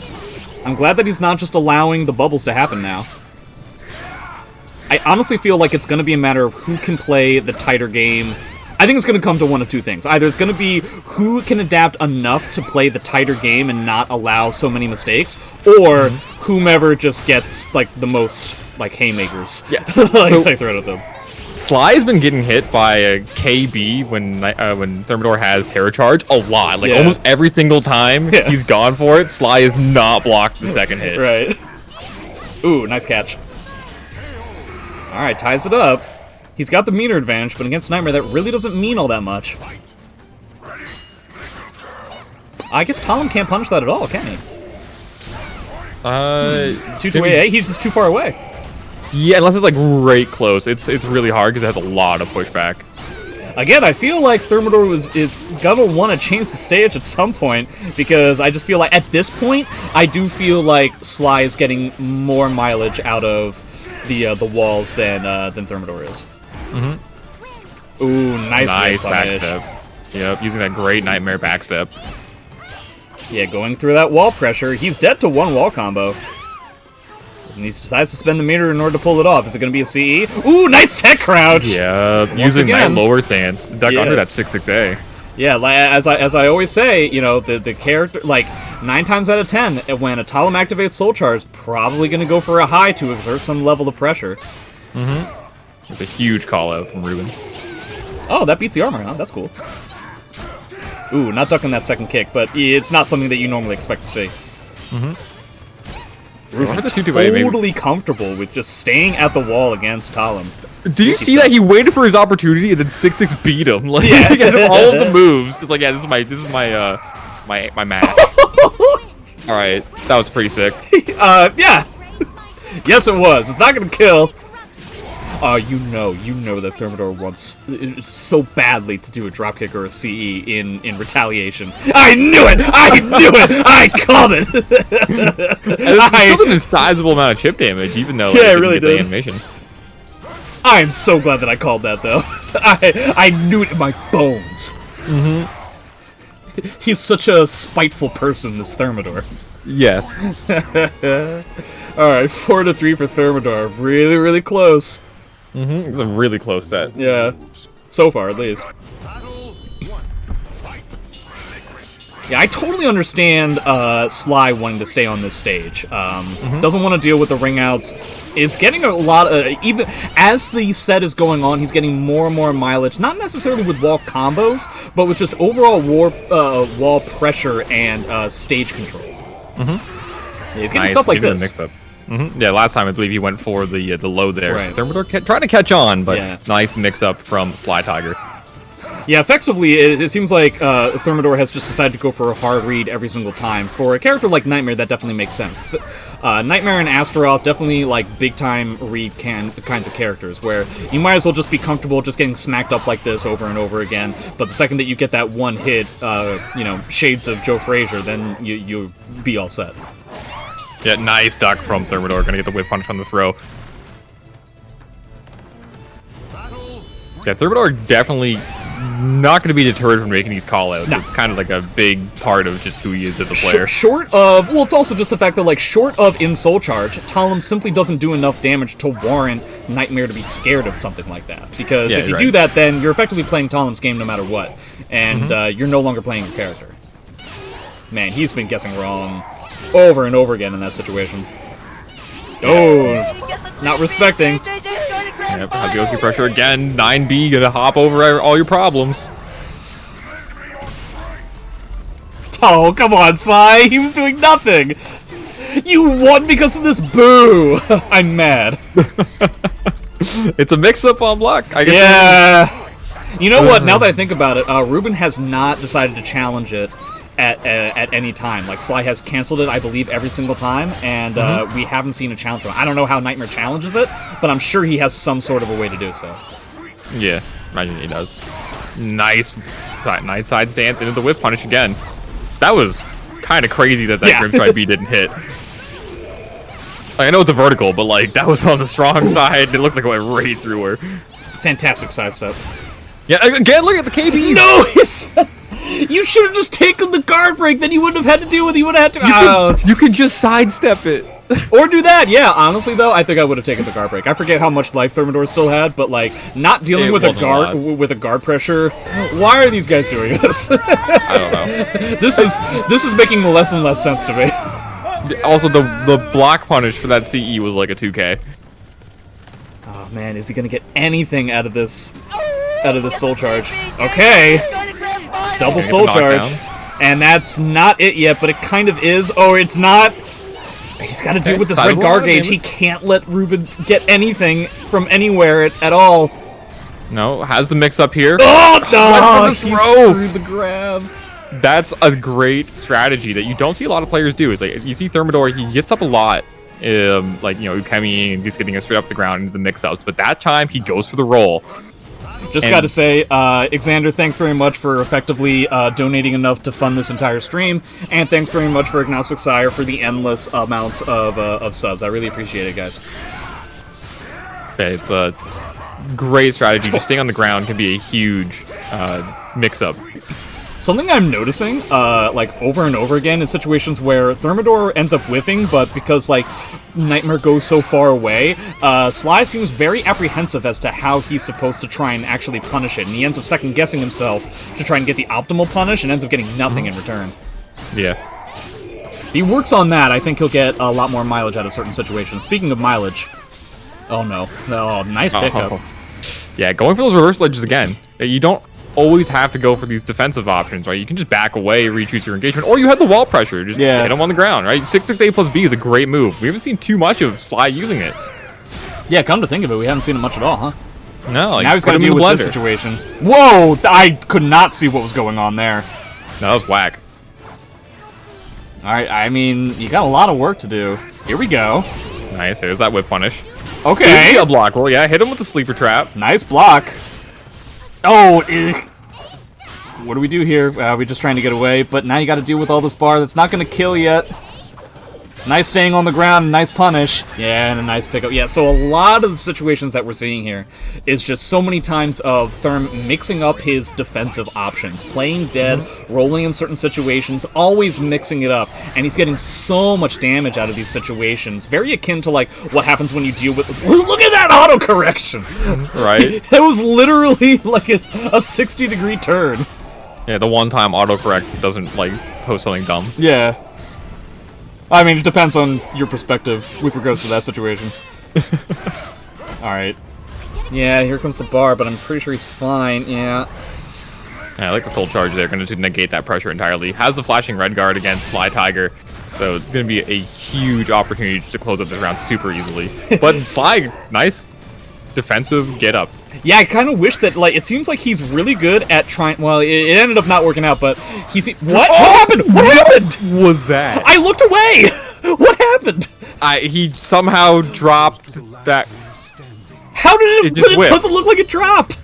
I'm glad that he's not just allowing the bubbles to happen now. I honestly feel like it's going to be a matter of who can play the tighter game. I think it's going to come to one of two things. Either it's going to be who can adapt enough to play the tighter game and not allow so many mistakes, or whomever just gets, like, the most, like, haymakers. Yeah. like thrown at them. Sly's been getting hit by a KB when Thermidor has Terror Charge a lot. Like, almost every single time he's gone for it, Sly has not blocked the second hit. Right. Ooh, nice catch. Alright, ties it up. He's got the meter advantage, but against Nightmare, that really doesn't mean all that much. I guess Talon can't punish that at all, can he? 2-2-AA, he's just too far away. Yeah, unless it's like right close. It's really hard because it has a lot of pushback. Again, I feel like Thermidor is gonna want to change the stage at some point, because I just feel like at this point, I do feel like Sly is getting more mileage out of the walls than Thermidor is. Ooh, nice backstep. Yep, using that great Nightmare backstep. Yeah, going through that wall pressure. He's dead to one wall combo. And he decides to spend the meter in order to pull it off. Is it going to be a CE? Ooh, nice tech crouch! Yeah, using that lower stance. Duck under that 6-6A. Yeah, as I always say, you know, the character, like, 9 times out of 10, when a Talon activates Soul Charge, probably going to go for a high to exert some level of pressure. It's a huge call-out from Ruben. Oh, that beats the armor, huh? That's cool. Ooh, not ducking that second kick, but it's not something that you normally expect to see. Ruben totally comfortable with just staying at the wall against Talon. Did you see that? He waited for his opportunity and then 6-6 beat him. Like, he had all of the moves. It's like, yeah, this is my match. All right, that was pretty sick. Yeah. Yes, it was. It's not gonna kill. You know that Thermidor wants so badly to do a dropkick or a CE in retaliation. I knew it! I knew it! I called it! It's still a sizable amount of chip damage, even though it really did. The animation. I am so glad that I called that, though. I knew it in my bones. He's such a spiteful person, this Thermidor. Yes. Alright, 4-3 for Thermidor. Really, really close. It's a really close set. Yeah. So far, at least. Yeah, I totally understand Sly wanting to stay on this stage. Doesn't want to deal with the ring outs. Is getting a lot of, even as the set is going on, he's getting more and more mileage, not necessarily with wall combos, but with just overall wall pressure and stage control. Yeah, he's getting stuff like this. Yeah, last time I believe he went for the low there. Right. So Thermidor trying to catch on, but nice mix-up from Sly Tiger. Yeah, effectively, it seems like Thermidor has just decided to go for a hard read every single time. For a character like Nightmare, that definitely makes sense. Nightmare and Astaroth definitely like big-time read kinds of characters, where you might as well just be comfortable just getting smacked up like this over and over again. But the second that you get that one hit, you know, shades of Joe Frazier, then you be all set. Yeah, nice duck from Thermidor. Gonna get the whip punch on the throw. Yeah, Thermidor definitely not going to be deterred from making these call-outs. No. It's kind of like a big part of just who he is as a player. Short of... Well, it's also just the fact that, like, short of in Soul Charge, Talum simply doesn't do enough damage to warrant Nightmare to be scared of something like that. Because if you do that, then you're effectively playing Talum's game no matter what. And you're no longer playing your character. Man, he's been guessing wrong over and over again in that situation. Oh, not respecting. Yep, Hazuoki pressure again. 9B gonna hop over all your problems. Oh, come on, Sly. He was doing nothing. You won because of this boo. I'm mad. It's a mix-up on block. I guess. Yeah. You know what? Now that I think about it, Ruben has not decided to challenge it at any time. Like, Sly has canceled it, I believe, every single time, and we haven't seen a challenge from him. I don't know how Nightmare challenges it, but I'm sure he has some sort of a way to do so. Yeah, imagine he does. Nice side stance into the whip punish again. That was kind of crazy that Grimstride B didn't hit. Like, I know it's a vertical, but like that was on the strong side. It looked like it went right through her. Fantastic sidestep. Yeah, again, look at the KB. No, you should have just taken the guard break. Then you wouldn't have had to deal with it. You would have had to. You can just sidestep it. Or do that, yeah. Honestly, though, I think I would have taken the guard break. I forget how much life Thermidor still had, but like not dealing with a guard pressure. Why are these guys doing this? I don't know. This is making less and less sense to me. Also, the block punish for that CE was like a 2K. Oh man, is he gonna get anything out of this soul charge? Okay, double soul charge, and that's not it yet, but it kind of is. Oh, it's not. He's got to deal with this red guard gauge. He can't let Ruben get anything from anywhere at all. No, has the mix up here. Oh, no! He screwed the grab. That's a great strategy that you don't see a lot of players do. It's like, you see Thermidor, he gets up a lot, like, you know, Ukemi, and he's getting straight up the ground into the mix-ups. But that time, he goes for the roll. Just got to say, Xander, thanks very much for effectively donating enough to fund this entire stream, and thanks very much for Agnostic Sire for the endless amounts of subs. I really appreciate it, guys. Okay, it's a great strategy. Just staying on the ground can be a huge mix-up. Something I'm noticing, like, over and over again in situations where Thermidor ends up whiffing, but because, like, Nightmare goes so far away, Sly seems very apprehensive as to how he's supposed to try and actually punish it, and he ends up second-guessing himself to try and get the optimal punish, and ends up getting nothing in return. Yeah. If he works on that, I think he'll get a lot more mileage out of certain situations. Speaking of mileage... Oh, no. Oh, nice pickup. Oh. Yeah, going for those reverse ledges again. You don't always have to go for these defensive options, right? You can just back away, re-choose your engagement, or you have the wall pressure. Just hit him on the ground, right? 6-6-A plus B is a great move. We haven't seen too much of Sly using it. Yeah, come to think of it, we haven't seen it much at all, huh? No, like, now he's got to deal with this situation. Whoa! I could not see what was going on there. No, that was whack. Alright, I mean, you got a lot of work to do. Here we go. Nice, there's that whip punish. Okay. A block roll, yeah, hit him with the sleeper trap. Nice block. Oh, what do we do here? We're just trying to get away, but now you got to deal with all this bar that's not going to kill yet. Nice staying on the ground, nice punish. Yeah, and a nice pickup. Yeah, so a lot of the situations that we're seeing here is just so many times of Therm mixing up his defensive options. Playing dead, rolling in certain situations, always mixing it up. And he's getting so much damage out of these situations. Very akin to, like, what happens when you deal with... Look at that auto-correction! Right? That was literally, like, a 60-degree turn. Yeah, the one-time autocorrect doesn't, like, post something dumb. Yeah. I mean, it depends on your perspective with regards to that situation. Alright. Yeah, here comes the bar, but I'm pretty sure he's fine, yeah. I like the soul charge there, going to negate that pressure entirely. Has the flashing red guard against Sly Tiger, so it's going to be a huge opportunity just to close up this round super easily. But Sly, nice defensive get-up. Yeah, I kind of wish that, like, it seems like he's really good at trying... Well, it ended up not working out, but he's... What? Oh, what happened? What happened? Was that? I looked away! What happened? He somehow dropped that... How did it... But it doesn't look like it dropped!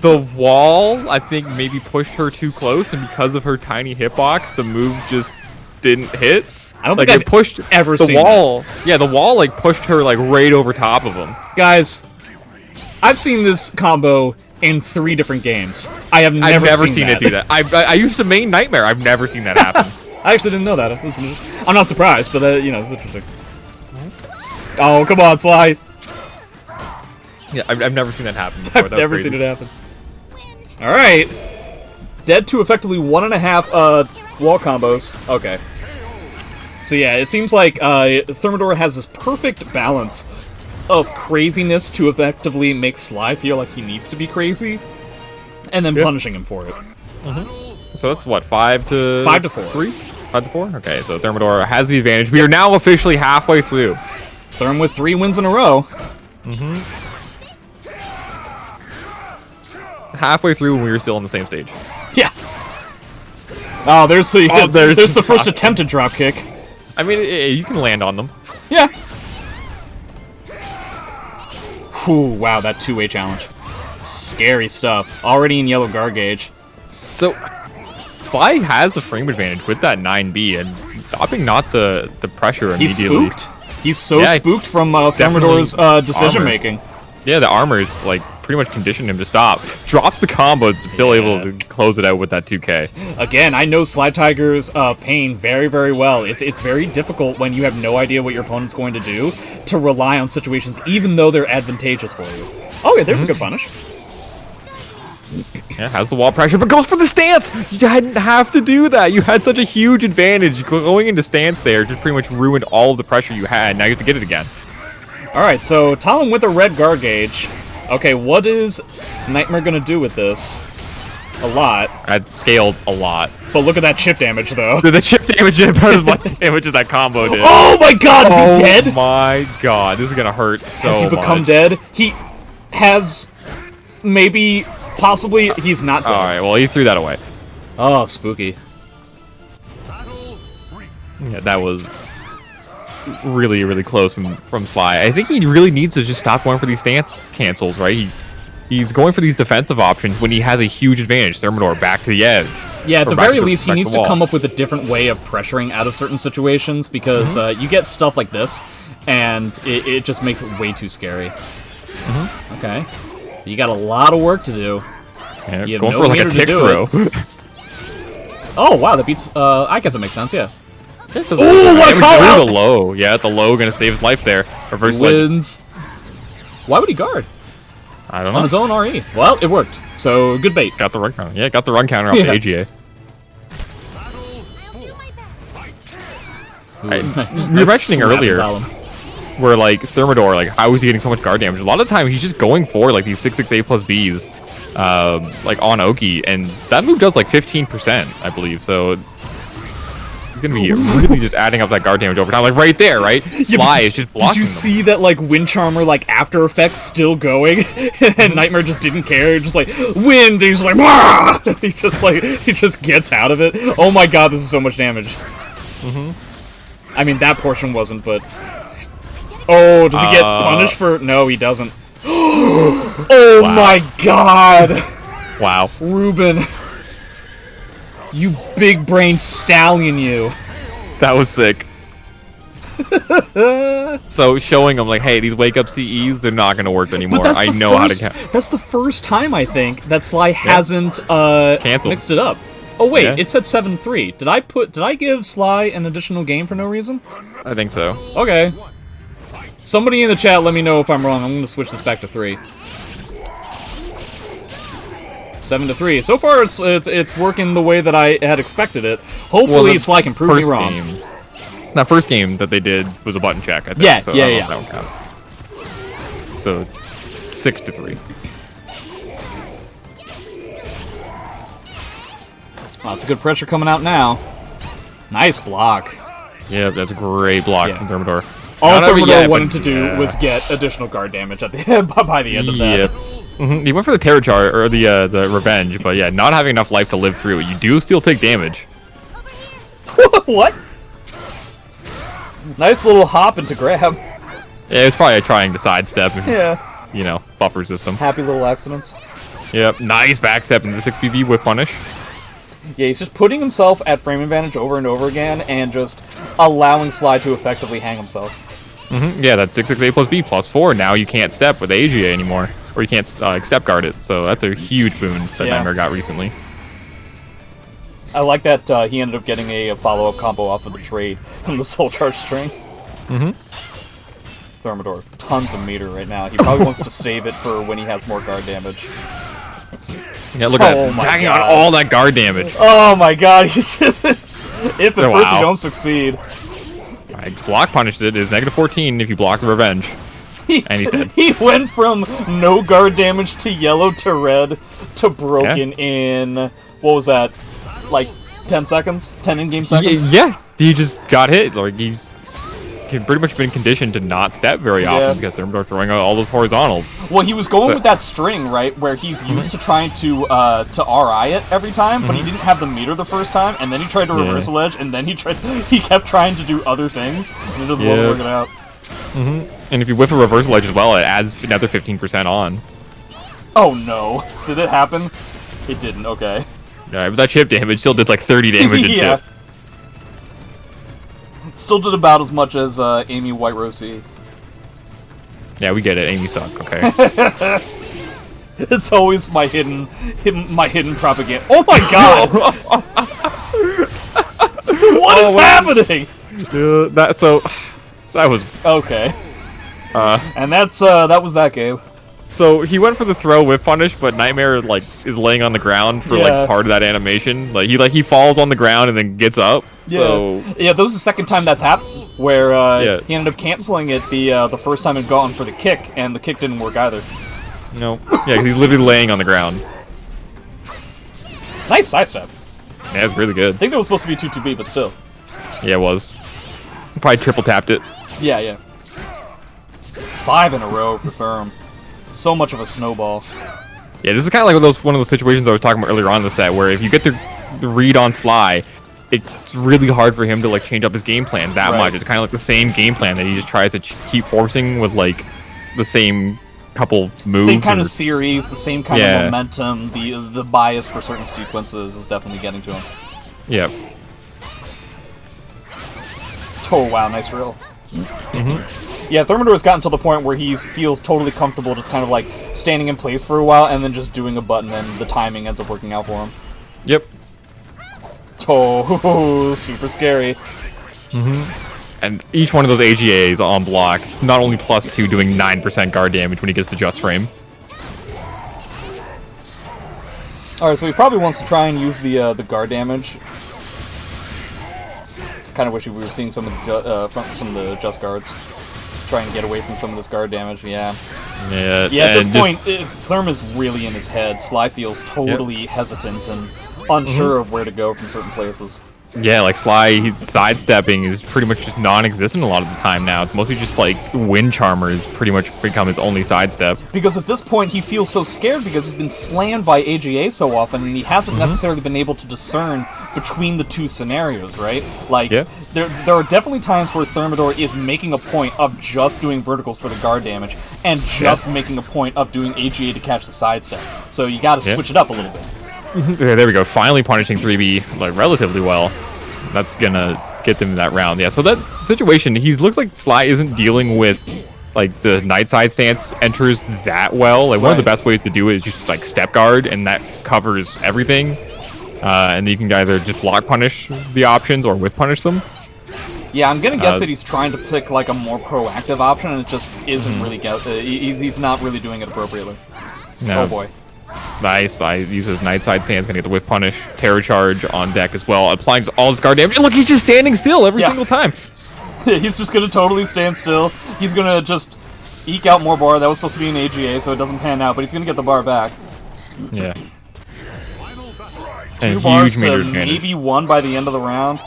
The wall, I think, maybe pushed her too close, and because of her tiny hitbox, the move just didn't hit. I don't think I've ever seen the wall. Yeah, the wall, like, pushed her, like, right over top of him. Guys... I've seen this combo in 3 different games. I've never seen it do that. I used to main Nightmare. I've never seen that happen. I actually didn't know that. I'm not surprised, but it's interesting. Oh, come on, Sly. Yeah, I've never seen that happen before. I've never seen it happen. Alright. Dead to effectively 1.5 wall combos. Okay. So yeah, it seems like Thermidor has this perfect balance of craziness to effectively make Sly feel like he needs to be crazy, and then punishing him for it. So that's what, 5 to 4. 3? 5 to 4? Okay, so Thermidor has the advantage. We are now officially halfway through. Therm with 3 wins in a row. Halfway through when we were still on the same stage. Yeah. Oh, there's the first attempted drop kick. I mean, you can land on them. Yeah. Whew, wow, that 2-way challenge. Scary stuff. Already in yellow guard gauge. So, Sly has the frame advantage with that 9B and stopping not the pressure immediately. He's spooked. He's so spooked from Thermidor's decision making. Yeah, the armor is like pretty much conditioned him to stop. Drops the combo, but still able to close it out with that 2K. Again, I know Sly Tiger's pain very, very well. It's very difficult when you have no idea what your opponent's going to do to rely on situations, even though they're advantageous for you. Oh, yeah, there's a good punish. Yeah, has the wall pressure, but goes for the stance! You didn't have to do that. You had such a huge advantage. Going into stance there just pretty much ruined all of the pressure you had. Now you have to get it again. Alright, so Talon with a red guard gauge. Okay, what is Nightmare gonna do with this? A lot. I'd scaled a lot. But look at that chip damage, though. The chip damage did about as much damage as that combo did. Oh my god, is he dead? Oh my god, this is gonna hurt so much. Has he become dead? He has... maybe... possibly he's not dead. Alright, well, he threw that away. Oh, spooky. Yeah, that was really, really close from Sly. I think he really needs to just stop going for these stance cancels, right? He's going for these defensive options when he has a huge advantage. Thermidor back to the edge. Yeah, at the very least, he needs to come up with a different way of pressuring out of certain situations, because you get stuff like this, and it just makes it way too scary. Okay. You got a lot of work to do. Yeah, you have going for like a tick throw. Oh, wow, that beats... I guess it makes sense, yeah. Oh, what a call out! The low. Yeah, the low gonna save his life there. Reverse wins. Why would he guard? I don't know. On his own RE. Well, it worked. So, good bait. Got the run counter. Yeah, got the run counter off the AGA. We were mentioning earlier where, like, Thermidor, like, how is he getting so much guard damage? A lot of the time, he's just going for, like, these 668 plus Bs, like, on Oki, and that move does, like, 15%, I believe, so... He's gonna be really just adding up that guard damage over time, like right there, right? Sly is just blocking. Did you see that, like, Wind Charmer, like, after effects still going, and Nightmare just didn't care, just like wind. He's just like, Wah! he just gets out of it. Oh my god, this is so much damage. I mean, that portion wasn't, but oh, does he get punished for? No, he doesn't. Oh wow. My god! Wow, Ruben. You big brain stallion, you. That was sick. So showing them like, hey, these wake up CEs, they're not gonna work anymore. I know how to. That's the first time I think that Sly hasn't mixed it up. Oh wait, it said 7-3. Did I give Sly an additional game for no reason? I think so. Okay. Somebody in the chat, let me know if I'm wrong. I'm gonna switch this back to 3. 7-3. So far, it's working the way that I had expected it. Hopefully, Sly can prove me wrong. That first game that they did was a button check, I think. Yeah, so yeah. That one counted. So 6-3. Lots of good pressure coming out now. Nice block. Yeah, that's a great block from Thermidor. All Thermidor wanted to do was get additional guard damage at the end, by the end of that. He went for the Terror Charge, or the Revenge, but yeah, not having enough life to live through it. You do still take damage. What? Nice little hop into grab. Yeah, it's probably trying to sidestep and, yeah, you know, buffer system. Happy little accidents. Yep, nice backstep into the 6BB with punish. Yeah, he's just putting himself at frame advantage over and over again, and just allowing Sly to effectively hang himself. Yeah, that's 668 plus B plus 4. Now you can't step with AGA anymore. or you can't step guard it. So that's a huge boon that Nightmare got recently. I like that he ended up getting a follow-up combo off of the trade from the Soul Charge string. Thermidor, tons of meter right now. He probably wants to save it for when he has more guard damage. Yeah, look at that. Tagging on all that guard damage. Oh my god. If at first you don't succeed. I block punished it. Is -14 if you block the revenge. And he's dead. He went from no guard damage to yellow to red to broken in, what was that, like 10 seconds? 10 in-game seconds? Yeah, he just got hit. Like, he's pretty much been conditioned to not step very often because they're throwing out all those horizontals. Well, he was going with that string, right, where he's used to trying to RI it every time, but he didn't have the meter the first time, and then he tried to reversal edge, and then he kept trying to do other things, and it doesn't work it out. And if you whiff a reversal edge as well, it adds another 15% on. Oh no. Did it happen? It didn't, okay. Yeah, but that chip damage still did like 30 damage in chip. Still did about as much as Amy White Rose C. Yeah, we get it. Amy suck, okay. It's always my hidden propaganda. Oh my god! What is happening? That was okay. And that was that game. So he went for the throw with punish, but Nightmare like is laying on the ground for like part of that animation. Like he falls on the ground and then gets up. Yeah, so... that was the second time that's happened, where he ended up canceling it the first time and gone for the kick, and the kick didn't work either. No. Yeah, 'cause he's literally laying on the ground. Nice sidestep. Yeah, it's really good. I think that was supposed to be 2-2B, but still. Yeah, it was. Probably triple tapped it. Yeah. 5 in a row for Therm. So much of a snowball. Yeah, this is kind of like one of those situations I was talking about earlier on in the set, where if you get the read on Sly, it's really hard for him to like change up his game plan that much. It's kind of like the same game plan that he just tries to keep forcing with like the same couple moves. Same kind of series, the same kind of momentum. The bias for certain sequences is definitely getting to him. Yep. Oh wow, nice drill. Yeah, Thermidor has gotten to the point where he feels totally comfortable just kind of like standing in place for a while and then just doing a button and the timing ends up working out for him. Yep. Oh, super scary. And each one of those AGAs on block, not only +2 doing 9% guard damage when he gets the just frame. Alright, so he probably wants to try and use the guard damage. Kind of wish we were seeing some of the just guards. Try and get away from some of this guard damage, Yeah, at this point, Therm is really in his head. Sly feels totally hesitant and unsure of where to go from certain places. Yeah, like Sly, he's sidestepping is pretty much just non-existent a lot of the time now. It's mostly just like Wind Charmer has pretty much become his only sidestep. Because at this point he feels so scared because he's been slammed by AGA so often and he hasn't necessarily been able to discern between the two scenarios, right? Like, there are definitely times where Thermidor is making a point of just doing verticals for the guard damage and just making a point of doing AGA to catch the sidestep. So you gotta switch it up a little bit. Yeah, there we go. Finally punishing 3B like relatively well. That's gonna get them in that round. Yeah, so that situation, he looks like Sly isn't dealing with like the night side stance enters that well. Like one of the best ways to do it is just like step guard, and that covers everything. And then you can either just block punish the options or whip punish them. Yeah, I'm gonna guess that he's trying to pick like a more proactive option, and it just isn't really he's not really doing it appropriately. No. Oh boy. Nice. I use his night side stance, gonna get the whip punish, terror charge on deck as well, applying all his guard damage. And look, he's just standing still every single time. He's just gonna totally stand still. He's gonna just eke out more bar. That was supposed to be an AGA, so it doesn't pan out, but he's gonna get the bar back. Yeah. 2 bars to maybe 1 by the end of the round.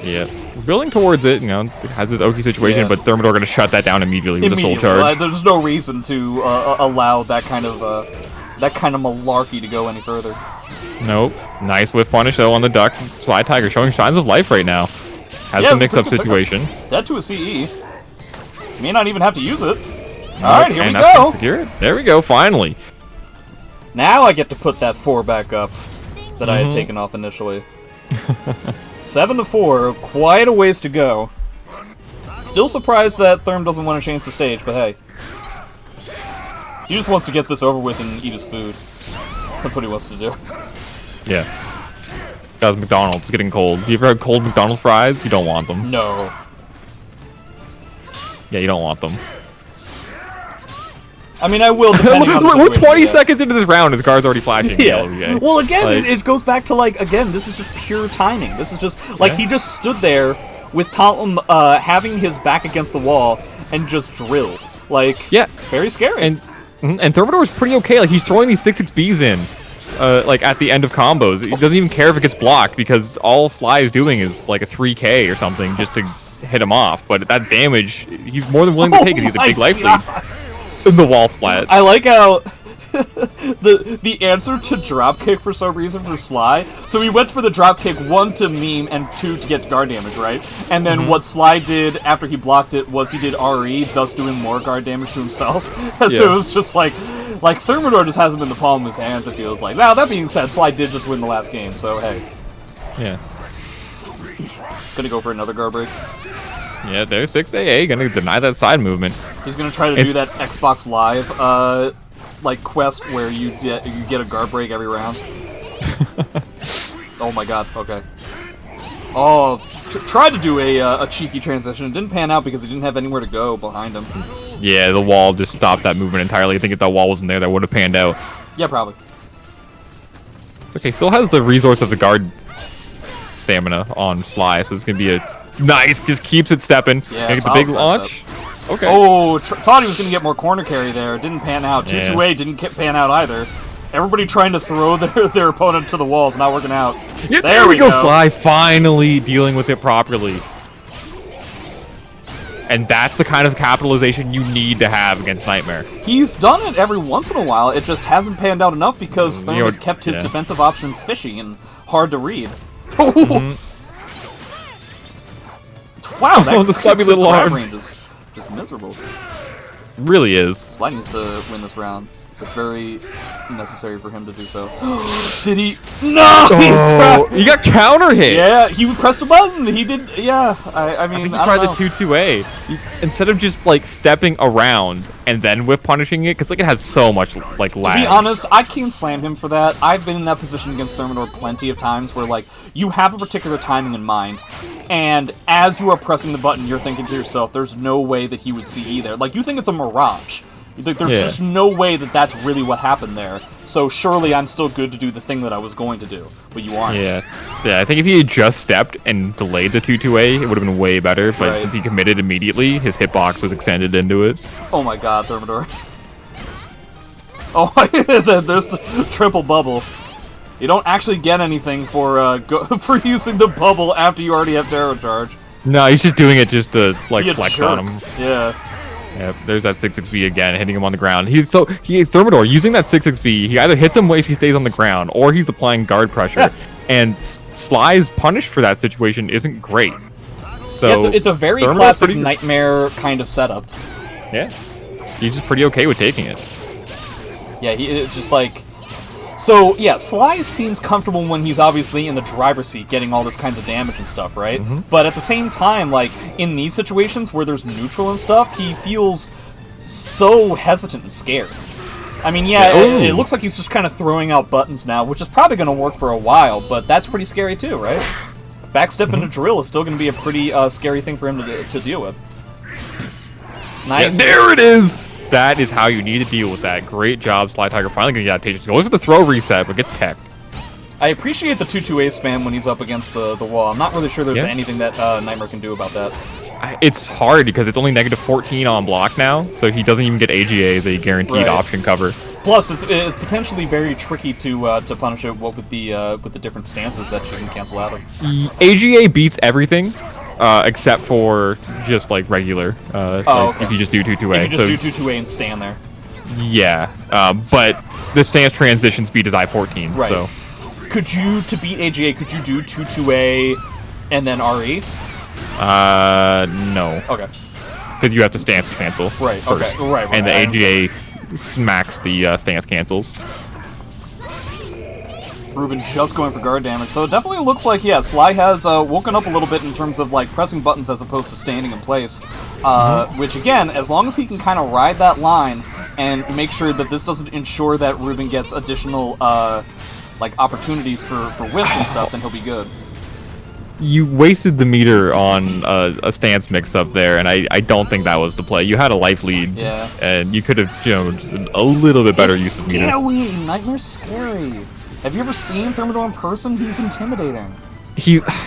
Yeah. Building towards it, has this Oki situation, but Thermidor gonna shut that down immediately with a soul charge. There's no reason to allow that kind of malarkey to go any further. Nope. Nice whiff punish though on the duck. Sly Tiger showing signs of life right now. Has the mix-up situation. That to a CE. May not even have to use it. Alright, here we go. There we go, finally. Now I get to put that 4 back up that I had taken off initially. 7-4, quite a ways to go. Still surprised that Therm doesn't want to change the stage, but hey. He just wants to get this over with and eat his food. That's what he wants to do. Yeah. Guys, McDonald's getting cold. You ever had cold McDonald's fries? You don't want them. No. Yeah, you don't want them. I mean, I will, depending on the We're 20 seconds into this round and the card's already flashing. Yeah. Well, again, like, it goes back to, like, again, this is just pure timing. This is just, like, he just stood there with Tom having his back against the wall and just drilled. Like, yeah. Very scary. And Thermidor is pretty okay. Like, he's throwing these 6xBs in, like, at the end of combos. He doesn't even care if it gets blocked because all Sly is doing is, like, a 3K or something just to hit him off. But that damage, he's more than willing to take it. He's a big life lead. The wall splat. I like how the answer to dropkick for some reason for Sly. So he went for the dropkick 1 to meme and 2 to get guard damage, right? And then what Sly did after he blocked it was he did RE, thus doing more guard damage to himself. So it was just like Thermidor just has him in the palm of his hands, it feels like. Now, that being said, Sly did just win the last game, so hey. Yeah. Gonna go for another guard break. Yeah, there's 6AA, gonna deny that side movement. He's gonna try to do that Xbox Live, like, quest where you get a guard break every round. Oh my god, okay. Oh, tried to do a cheeky transition. It didn't pan out because he didn't have anywhere to go behind him. Yeah, the wall just stopped that movement entirely. I think if that wall wasn't there, that would have panned out. Yeah, probably. Okay, still has the resource of the guard stamina on Sly, so it's gonna be a nice, just keeps it stepping. Yeah, get the big launch. Okay. Oh, thought he was going to get more corner carry there. Didn't pan out. 2-2-A didn't pan out either. Everybody trying to throw their opponent to the walls, not working out. Yeah, there we go. Sly finally dealing with it properly. And that's the kind of capitalization you need to have against Nightmare. He's done it every once in a while. It just hasn't panned out enough because Therm has kept his defensive options fishy and hard to read. Wow, that scabby little arms range is just miserable. Really is. Sly needs to win this round. It's very necessary for him to do so. Did he? No! Oh, he got counter hit! Yeah, he pressed a button. He did, yeah. I mean, think he tried the 2-2-A. Instead of just, like, stepping around and then whiff punishing it, because, like, it has so much, like, lag. To be honest, I can't slam him for that. I've been in that position against Thermidor plenty of times where, like, you have a particular timing in mind, and as you are pressing the button, you're thinking to yourself, there's no way that he would see either. Like, you think it's a mirage. There's just no way that that's really what happened there. So surely I'm still good to do the thing that I was going to do, but you aren't. Yeah, I think if he had just stepped and delayed the 2-2-A, it would have been way better. But since he committed immediately, his hitbox was extended into it. Oh my god, Thermidor. Oh, there's the triple bubble. You don't actually get anything for for using the bubble after you already have Terror Charge. No, he's just doing it just to, like, flex on him. Yeah. Yeah, there's that 6xB again, hitting him on the ground. Thermidor, using that 6xB, he either hits him if he stays on the ground, or he's applying guard pressure. And Sly's punish for that situation isn't great. So yeah, it's a very classic Nightmare kind of setup. Yeah. He's just pretty okay with taking it. Yeah, it's just like... So, yeah, Sly seems comfortable when he's obviously in the driver's seat getting all this kinds of damage and stuff, right? But at the same time, like, in these situations where there's neutral and stuff, he feels so hesitant and scared. I mean, yeah, it looks like he's just kind of throwing out buttons now, which is probably going to work for a while, but that's pretty scary too, right? Backstep into drill is still going to be a pretty scary thing for him to deal with. Nice. Yeah, there it is! That is how you need to deal with that. Great job, Sly Tiger. Finally getting adaptations. Going for the throw reset, but gets teched. I appreciate the 2-2-A spam when he's up against the wall. I'm not really sure there's anything that Nightmare can do about that. It's hard because it's only -14 on block now, so he doesn't even get AGA as a guaranteed option cover. Plus, it's potentially very tricky to punish it with the different stances that you can cancel out of. AGA beats everything. Except for just, like, regular, if you just do 2-2-A. If you just do 2-2-A and stand there. Yeah, but the stance transition speed is I-14, right. So... Could you, to beat AGA, could you do 2-2-A and then RE? No. Okay. Because you have to stance cancel first. Okay, right. And the AGA smacks the stance cancels. Ruben just going for guard damage. So it definitely looks like, yeah, Sly has woken up a little bit in terms of, like, pressing buttons as opposed to standing in place. Which, again, as long as he can kind of ride that line and make sure that this doesn't ensure that Ruben gets additional, like, opportunities for whiffs and stuff, then he'll be good. You wasted the meter on a stance mix-up there, and I don't think that was the play. You had a life lead, and you could have shown a little bit better use of meter. Scary! Nightmare's scary. Have you ever seen Thermidor in person? He's intimidating.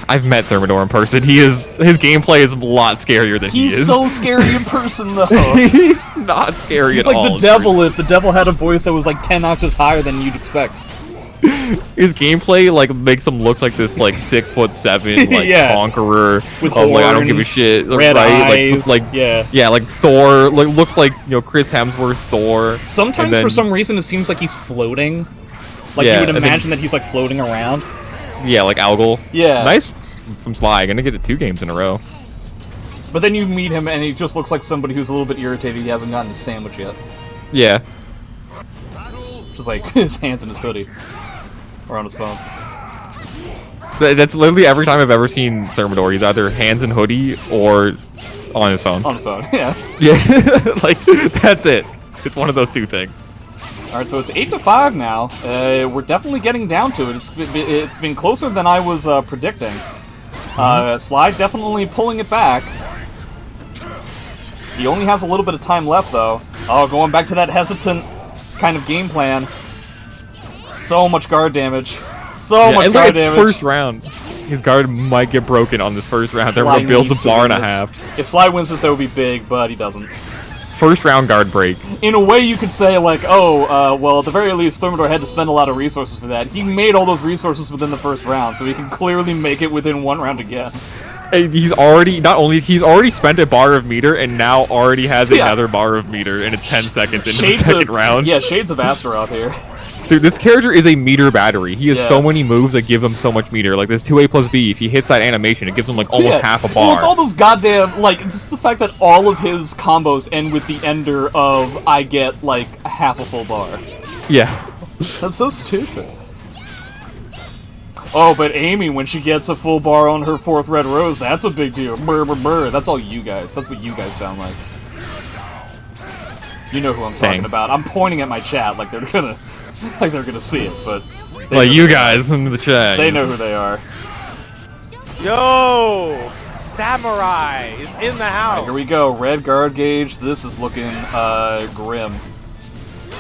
I've met Thermidor in person. His gameplay is a lot scarier than he is. He's so scary in person, though. He's not scary at all. He's like the devil if the devil had a voice that was like 10 octaves higher than you'd expect. His gameplay like makes him look like this like 6'7" like conqueror with horns, like I don't give a shit, red eyes, like like Thor, like looks like Chris Hemsworth Thor. Sometimes for some reason it seems like he's floating, like you would imagine that he's like floating around. Yeah, like Algol. Yeah, nice from Sly. Gonna get it 2 games in a row. But then you meet him and he just looks like somebody who's a little bit irritated he hasn't gotten his sandwich yet. Yeah. Just like his hands in his hoodie. Or on his phone. That's literally every time I've ever seen Thermidor. He's either hands in hoodie or on his phone. On his phone, yeah. Yeah, like, that's it. It's one of those 2 things. Alright, so it's 8-5 now. We're definitely getting down to it. It's been closer than I was predicting. Sly definitely pulling it back. He only has a little bit of time left, though. Oh, going back to that hesitant kind of game plan. So much guard damage. So much guard damage. First round. His guard might get broken on this first round. They're gonna build a bar and a half. If Sly wins this, that would be big, but he doesn't. First round guard break. In a way, you could say, like, oh, well, at the very least, Thermidor had to spend a lot of resources for that. He made all those resources within the first round, so he can clearly make it within 1 round again. And he's already spent a bar of meter, and now already has another bar of meter, and it's 10 seconds into the second round. Yeah, shades of Astaroth here. Dude, this character is a meter battery. He has so many moves that give him so much meter. Like, this 2A plus B, if he hits that animation, it gives him, like, almost half a bar. Well, it's all those goddamn, like, it's just the fact that all of his combos end with the ender of, I get, like, half a full bar. Yeah. That's so stupid. Oh, but Amy, when she gets a full bar on her 4th red rose, that's a big deal. Brr, brr, brr. That's all you guys. That's what you guys sound like. You know who I'm talking about. I'm pointing at my chat like they're gonna see it, but like you guys in the chat, they know who they are. Yo, Samurai is in the house. Right, here we go. Red guard gauge. This is looking grim.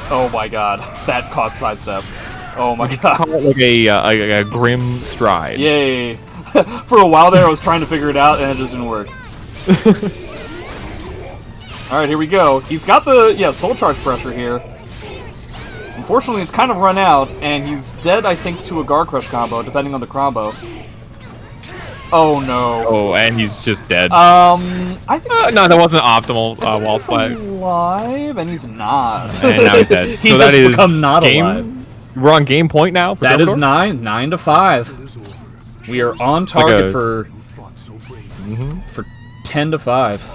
Oh my god, that caught sidestep. Oh my god. Call it like a grim stride. Yay. For a while there, I was trying to figure it out, and it just didn't work. Alright, here we go. He's got the, soul charge pressure here. Unfortunately, it's kind of run out, and he's dead, I think, to a guard crush combo, depending on the combo. Oh no. Oh, and he's just dead. I think no, that wasn't optimal wall flag. Alive, and he's not. And now he's dead. He so has that is become not alive. We're on game point now. For that Thermidor? is 9-5. We are on target for 10-5.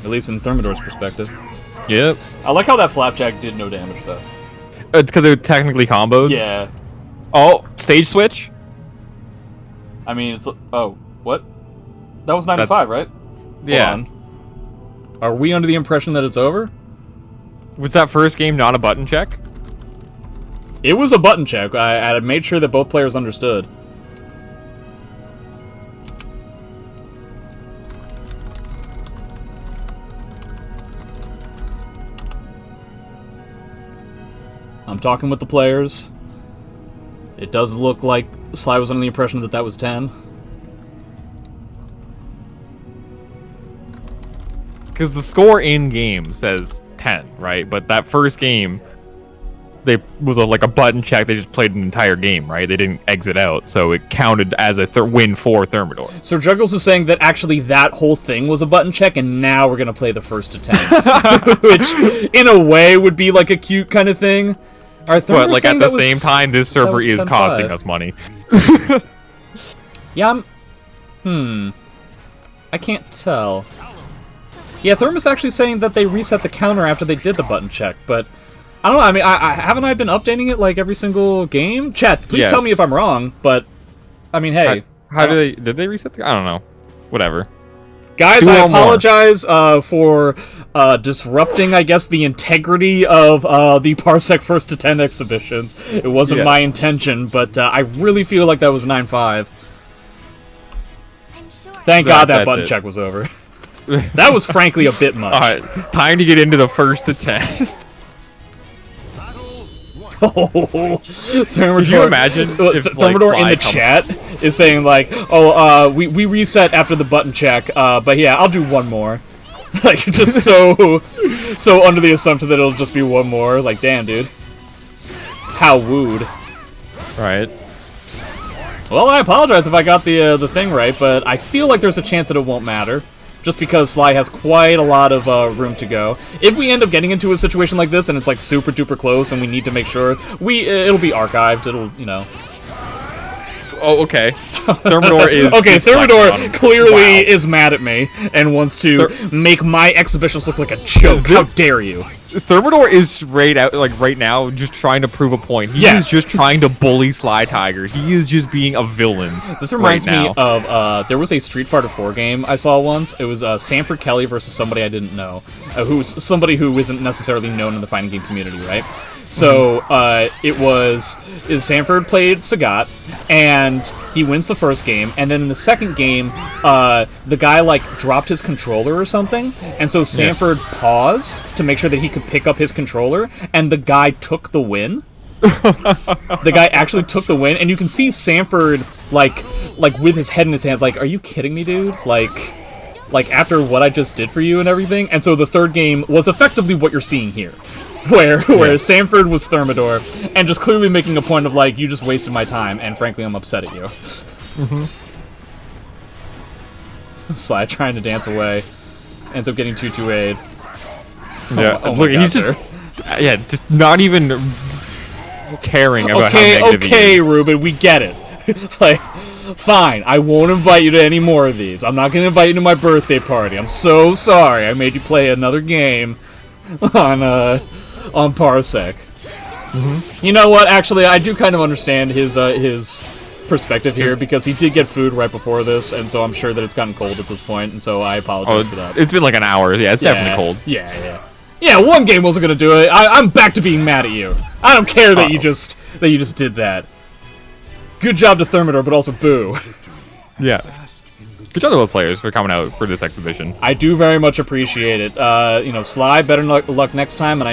At least in Thermidor's perspective. Yep. I like how that flapjack did no damage though. It's because they're technically comboed. Yeah. Oh, stage switch. I mean, it's what? That was 9-5, right? Yeah. Hold on. Are we under the impression that it's over? Was that first game not a button check? It was a button check. I made sure that both players understood. I'm talking with the players. It does look like Sly was under the impression that that was 10. Because the score in game says 10, right? But that first game, was like a button check. They just played an entire game, right? They didn't exit out, so it counted as a win for Thermidor. So Juggles is saying that actually that whole thing was a button check, and now we're gonna play the first to 10, which in a way would be like a cute kind of thing. But like at the same time, this server is costing us money. Yeah, I can't tell. Yeah, Thermos actually saying that they reset the counter after they did the button check, but I don't know. I mean, haven't I been updating it like every single game? Chat, please tell me if I'm wrong. But I mean, hey, how did they reset? I don't know. Whatever. Guys, I apologize for disrupting, I guess, the integrity of the PARSEC First to 10 exhibitions. It wasn't my intention, but I really feel like that was 9-5. Thank God that button check was over. That was frankly a bit much. Alright, time to get into the first to 10. Thermidor, could you imagine if Thermidor in the chat is saying like, "Oh, we reset after the button check, but yeah, I'll do one more." Like, just so under the assumption that it'll just be one more. Like, damn, dude, how wooed. Right. Well, I apologize if I got the thing right, but I feel like there's a chance that it won't matter. Just because Sly has quite a lot of room to go. If we end up getting into a situation like this and it's like super duper close and we need to make sure it'll be archived. It'll, you know. Oh, okay. Thermidor is okay. Thermidor clearly is mad at me and wants to make my exhibitions look like a joke. How dare you? Thermidor is right now just trying to prove a point. He is just trying to bully Sly Tiger. He is just being a villain. This reminds me of there was a Street Fighter 4 game I saw once. It was Sanford Kelly versus somebody I didn't know, somebody who isn't necessarily known in the fighting game community, right? So Sanford played Sagat, and he wins the first game, and then in the second game, the guy like dropped his controller or something, and so Sanford paused to make sure that he could pick up his controller, and the guy took the win. The guy actually took the win, and you can see Sanford like with his head in his hands, like, "Are you kidding me, dude? Like after what I just did for you and everything." And so the third game was effectively what you're seeing here. Where Sanford was Thermidor, and just clearly making a point of, like, you just wasted my time, and frankly, I'm upset at you. Sly trying to dance away. Ends up getting 2-2-8. Yeah, look, he's just not even caring about how negative he is. Okay, Ruben, we get it. Like, fine, I won't invite you to any more of these. I'm not going to invite you to my birthday party. I'm so sorry I made you play another game on PARSEC. You know what? Actually, I do kind of understand his perspective here, because he did get food right before this, and so I'm sure that it's gotten cold at this point, and so I apologize for that. It's been like an hour. Yeah, it's definitely cold. Yeah, one game wasn't gonna do it. I'm back to being mad at you. I don't care that you just did that. Good job to Thermidor, but also boo. Yeah. Good job to both players for coming out for this exhibition. I do very much appreciate it. You know, Sly, better luck next time, and I know